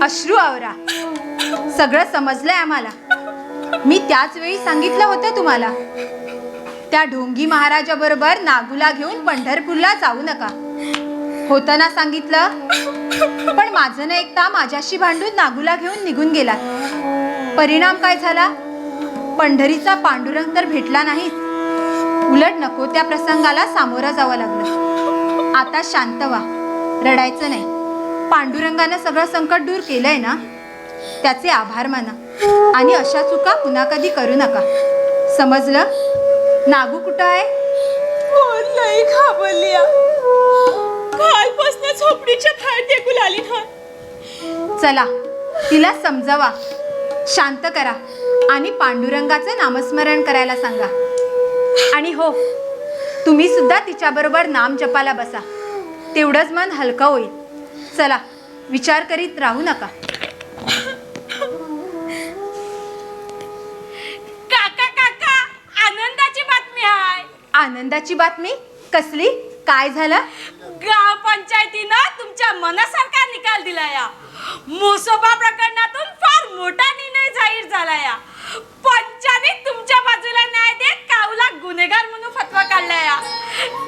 अश्रू आवरा. सगळं समजलंय आम्हाला. मी त्याच वेळी सांगितलं होतं तुम्हाला, त्या ढोंगी महाराजाबरोबर नागूला घेऊन पंढरपूरला जाऊ नका. होतं ना सांगितलं? पण माझं न ऐकता माझ्याशी भांडून नागूला घेऊन निघून गेला. परिणाम काय झाला? पंढरीचा पांडुरंग तर भेटला नाही. उलट नको त्या प्रसंगाला सामोरं जावं लागलं. आता शांत व्हा, रडायचं नाही. पांडुरंगानं सगळं संकट दूर केलंय ना, त्याचे आभार माना आणि अशा चुका पुन्हा कधी करू नका. समजलं? नागू कुठं आहे? लई घाबरली. कालपासून झोपडीच्या बाहेर टेकून आली ना. चला तिला समजावा, शांत करा आणि पांडुरंगाचं नामस्मरण करायला सांगा. आणि हो, तुम्ही सुद्धा तिच्याबरोबर नाम जपाला बसा. तेवढंच मन हलकं होईल. चला, विचार करीत राहू नका. काका काका, आनंदाची बातमी आहे. आनंदाची बातमी? कसली? काय झालं? गाव पंचायतीनं तुमच्या मनासारखा निकाल दिला या. मोसोबा प्रकरणातून फार मोठा निर्णय जाहीर झाला या. पंचाने तुमच्या बाजूला न्याय देत काऊला गुन्हेगार म्हणून फतवा काढला या.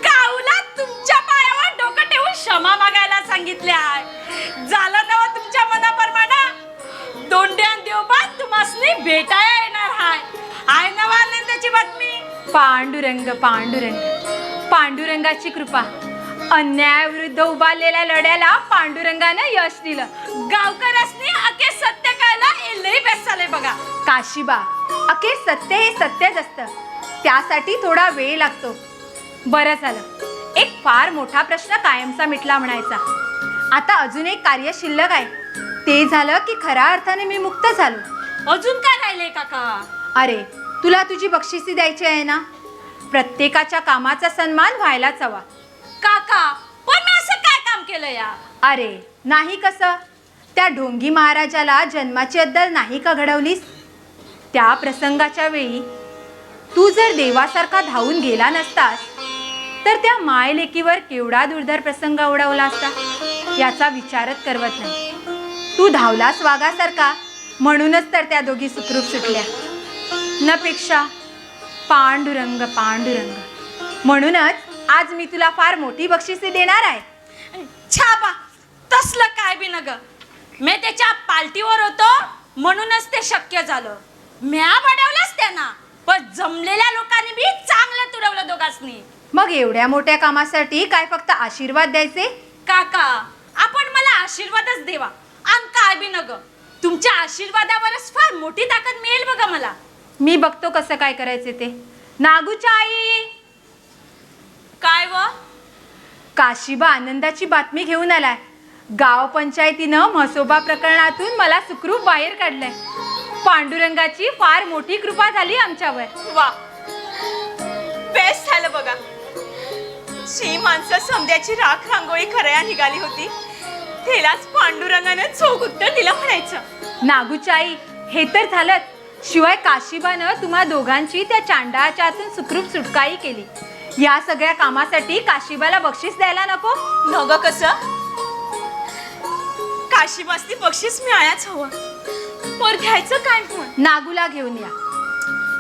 काऊला तुमच्या पायावर डोकं ठेवून क्षमा मागायला सांगितले आहे. झालं ना तुमच्या मनाप्रमाणे? दोंड्यान देवबा तुम्हासनी भेटायला येणार आहे ना आनंदाची बातमी? पांडुरंग पांडुरंग, पांडुरंगाची कृपा. अन्यायाविरुद्ध उभारलेल्या लढ्याला पांडुरंगानं यश दिलं. गावकऱ्यांनी अखेर सत्य कळलं, लई बेस्ट झालंय बघा. काशीबा, अखेर सत्य हे सत्यच असतं. त्यासाठी थोडा वेळ लागतो. बरं झालं, एक फार मोठा प्रश्न कायमचा मिटला म्हणायचा. आता अजून एक कार्य शिल्लक आहे. ते झालं की खऱ्या अर्थाने मी मुक्त झालो. अजून काय राहिलंय काका? अरे, तुला तुझी बक्षिसी द्यायची आहे ना. प्रत्येकाच्या कामाचा सन्मान व्हायलाच हवा. काका, पण मी असं काय काम केलं या? अरे नाही कसं, त्या ढोंगी महाराजाला जन्माची अद्दल नाही का घडवलीस? त्या प्रसंगाच्या वेळी तू जर देवासारखा धावून गेला नसतास तर त्या मायलेकीवर केवढा दुर्धर प्रसंग उडवला असता याचा विचारच करवत नाही. तू धावलास वाघासारखा, म्हणूनच तर त्या दोघी सुखरूप सुटल्या. नपेक्षा पांडुरंग पांडुरंग. म्हणूनच आज मी तुला फार मोठी बक्षिसे देणार आहे. छापा, तसलं काय बी नग. मी त्याच्या पालटीवर होतो म्हणूनच ते शक्य झालं. म्या बडवलंच त्यांना, पण जमलेल्या लोकांनी बी चांगलं तुडवलं दोघांनी. मग एवढ्या मोठ्या कामासाठी काय फक्त आशीर्वाद द्यायचे? काका, आपण मला आशीर्वादच देवा आणि काय बी नग. तुमच्या आशीर्वादावरच फार मोठी ताकद मिळेल बघा मला. मी बघतो कसं काय करायचे ते. नागूच्या आई, काय व? काशीबा आनंदाची बातमी घेऊन आलाय. गाव पंचायतीनं म्हसोबा प्रकरणातून मला सुखरूप बाहेर काढलंय. पांडुरंगाची फार मोठी कृपा झाली आमच्यावर. वा, बेस्ट झालं बघा. शी माणसं समद्याची राख रांगोळी खरया निघाली होती, त्यालाच पांडुरंगानं चोख उत्तर दिलं म्हणायचं. नागूच्या आई, हे तर झालंच. शिवाय काशीबानं तुम्हा दोघांची त्या चांडाळाच्या हातून सुखरूप सुटकाही केली. या सगळ्या कामासाठी काशीबाला बक्षीस द्यायला नको? नग कसं? काशीबासनी बक्षीस मिळायच हवं, पर घ्यायचं काय पण? नागूला घेऊन या.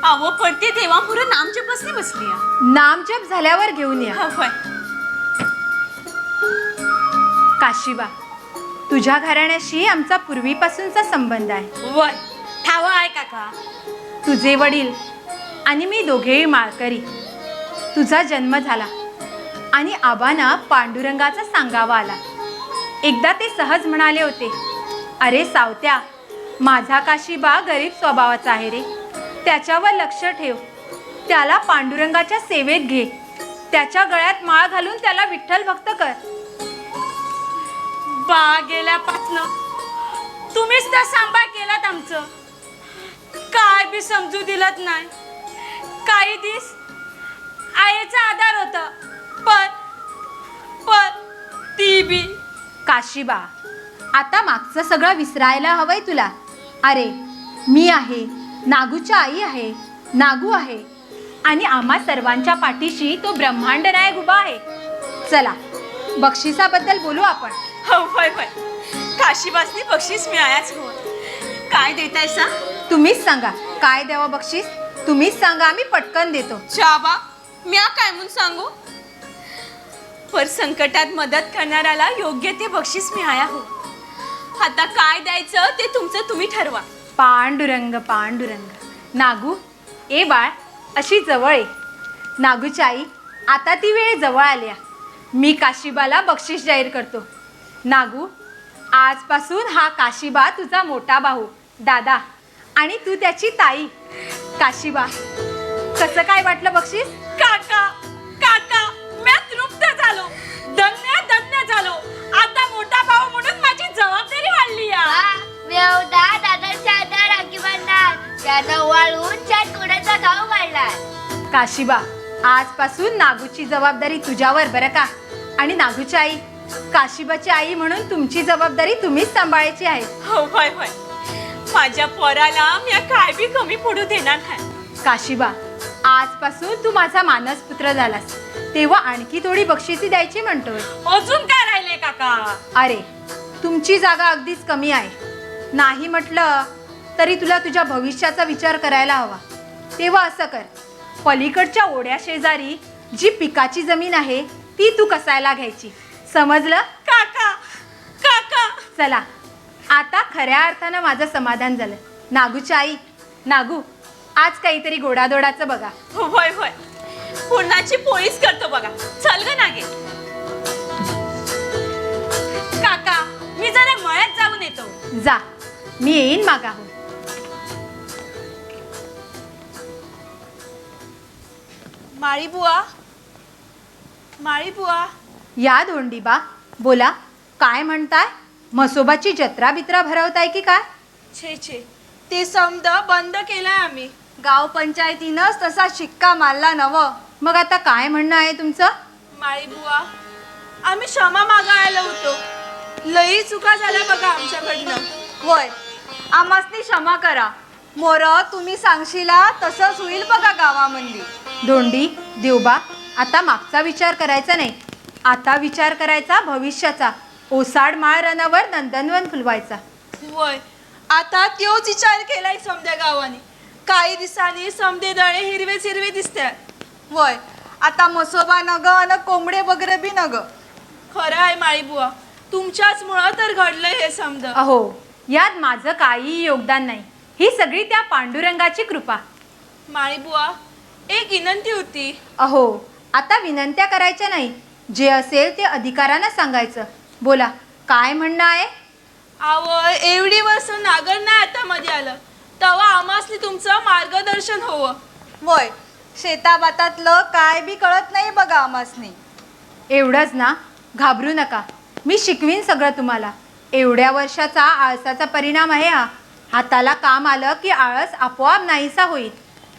अहो, पण ते देवापुढे नामजपसनी बसली या. नामजप झाल्यावर घेऊन या. होय. काशीबा, तुझ्या घराण्याशी आमचा पूर्वीपासूनचा संबंध आहे. वय ठाव आहे काका. तुझे वडील आणि मी दोघेही माळकरी. तुझा जन्म झाला आणि आबांना पांडुरंगाचा सांगावा आला. एकदा ते सहज म्हणाले होते, अरे सावत्या, माझा काशीबा गरीब स्वभावाचा आहे रे. त्याच्यावर लक्ष ठेव. त्याला पांडुरंगाच्या सेवेत घे. त्याच्या गळ्यात माळ घालून त्याला विठ्ठल भक्त कर. बा गेल्यापासनं तुम्हीच तर सांभाळ केलात आमचं. काय बी समजू दिलत नाही. काही दिस आईचा आधार होता, पण ती बी. काशीबा, आता मागचं सगळं विसरायला हवंय तुला. अरे, मी आहे, नागूच्या आई आहे, नागू आहे आणि आम्हा सर्वांच्या पाठीशी तो ब्रह्मांड नायक उभा आहे. चला, बक्षिसाबद्दल बोलू आपण. होय होय. काशीबासनी बक्षीस मिळायाच हो. काय देताय सा? तुम्हीच सांगा काय द्यावं बक्षीस. तुम्हीच सांगा, आम्ही पटकन देतो. शाबा, म्या काय म्हणून सांगू? पर संकटात मदत करणाऱ्याला योग्य ते बक्षीस मिळाया हो. आता काय द्यायचं ते तुमचं तुम्ही ठरवा. पांडुरंग पांडुरंग. नागू, ए बाळ, अशी जवळ ये. नागूची आई, आता ती वेळ जवळ आल्या. मी काशीबाला बक्षीस जाहीर करतो. नागू, आजपासून हा काशीबा तुझा मोठा भाऊ दादा आणि तू त्याची ताई. काशीबा, कसं काय वाटलं बक्षीस? काका काका, मी तृप्त झालो, धन्य झालो. आता मोठा भाऊ म्हणून माझी जबाबदारी वाढली या. व्यवदा दादाच्या हातात राखी बांधणार, त्यानं वाळून छान कोणाचा घाव काढलाय. काशीबा, आजपासून नागूची जबाबदारी तुझ्यावर बरं का. आणि नागूची आई, काशीबाची आई म्हणून तुमची जबाबदारी तुम्हीच सांभाळायची आहे. हो होय होय, माझ्या पोराला म्या काय बी कमी पडू देणार नाही. काशीबा, आजपासून तू माझा मानसपुत्र झालास, तेव्हा आणखी थोडी बक्षिसी द्यायची म्हणतोय. अजून काय राहिले काका? अरे, तुमची जागा अगदीच कमी आहे. नाही म्हटलं तरी तुला तुझ्या भविष्याचा विचार करायला हवा. तेव्हा असं कर, पलीकडच्या ओढ्या शेजारी जी पिकाची जमीन आहे ती तू कसायला घ्यायची. समजलं? काका काका, चला, आता खऱ्या अर्थानं माझं समाधान झालं. नागूची आई, नागू, आज काहीतरी गोडाधोडाचं बघा. होय होय, पूर्णाची पोळीच करतो बघा. चल ग नागे. काका, मी जरा मळ्यात जाऊन येतो. जा, मी येईन मागाहून. माळी बुवा, या धोंडीबा, बोला, काय म्हणताय? म्हसोबाची जत्रा बित्रा भरवताय की काय? छे ते समद बंद केलाय आम्ही. गाव पंचायतीनंच तसा शिक्का मारला नव. मग आता काय म्हणणं आहे तुमचं? माळी बुवा, आम्ही क्षमा मागायला होतो. लई चुका झाल्या बघा आमच्याकडनं. होय, आम्हासनी क्षमा करा. मोर, तुम्ही सांगशीला तसंच होईल बघा गावामध्ये. धोंडी, देवबा, आता मागचा विचार करायचा नाही. आता विचार करायचा भविष्याचा. ओसाड माळ रनावर नंदनवन फुलवायचा. होय, आता त्योच विचार केलाय समद्या गावाने. काही दिवसांनी समदे दळे हिरवे दिसतात. होय, आता मसोबा नग अन कोंबडे वगैरे बी नग. खरं आहे माळी बुवा, तुमच्याच मुळे तर घडलंय हे समद. अहो, यात माझं काहीही योगदान नाही. ही सगळी त्या पांडुरंगाची कृपा. माळी बुवा, एक विनंती होती. अहो, आता विनंत्या करायच्या नाही. जे असेल ते अधिकारानं सांगायचं. बोला, काय म्हणणं आहे? आवय, एवढी वर्ष नागर नाही आता मध्ये आलं, तेव्हा आम्हासनी तुमचं मार्गदर्शन हवं. होय, शेताबातातलं काय बी कळत नाही बघा आम्हासनी. एवढंच ना, घाबरू नका. मी शिकवीन सगळं तुम्हाला. एवढ्या वर्षाचा आळसाचा परिणाम आहे हा. हाताला काम आलं की आळस आपोआप नाहीसा होईल.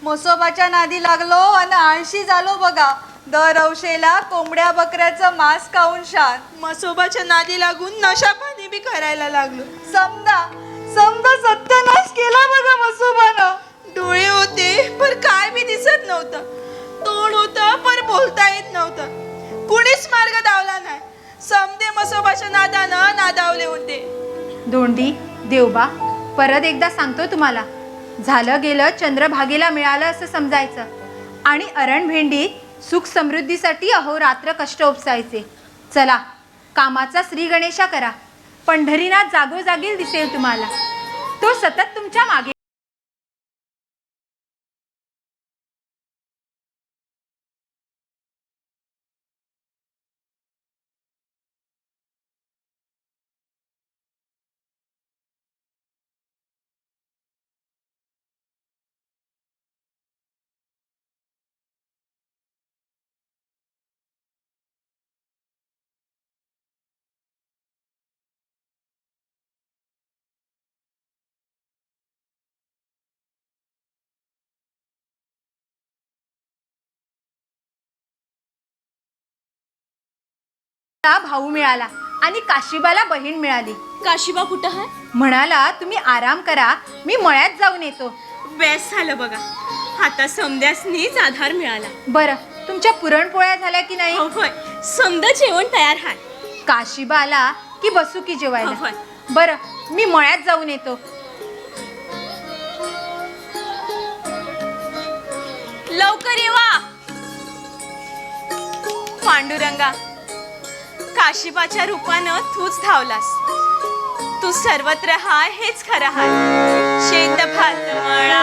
मसोबाच्या नादी लागलो आणि आळशी झालो बघा. दर औशेला कोंबड्या बकऱ्याचं मांस खाऊन शान. मसोबाच्या नादी लागून नशा पाणी बी करायला लागलो. समजा सत्यानाश केला बघा मसोबानं. डोळे होते पण काय बी दिसत नव्हतं. तोंड होतं पण बोलता येत नव्हतं. कुणीच मार्ग दावला नाही. समदे मसोबाच्या नादानं नादावले होते. धोंडी, देवबा, परत एकदा सांगतो तुम्हाला, झालं गेलं चंद्रभागेला मिळालं असं समजायचं. आणि अरणभेंडीत सुख समृद्धीसाठी अहोरात्र कष्ट उपसायचे. चला, कामाचा श्री गणेशा करा. पंढरीनाथ जागोजागी दिसेल तुम्हाला. तो सतत तुमच्या मागे. भाऊ मिळाला आणि काशीबाला बहीण मिळाली. काशीबा कुठं आहे? म्हणाला, तुम्ही आराम करा, मी मळ्यात जाऊन येतो. बेस झालं बघा, आता समद्यासनीच आधार मिळाला. बरं, तुमच्या पुरणपोळ्या झाल्या की नाही? होय, समद जेवण तयार आहे. काशीबा आला की बसू की जेवायला? होय. बरं, मी मळ्यात जाऊन येतो. लवकर येवा. पांडुरंगा, काशिबाच्या रूपानं तूच धावलास. तू सर्वत्र हाय हेच खरं हाय. शेत भात मळा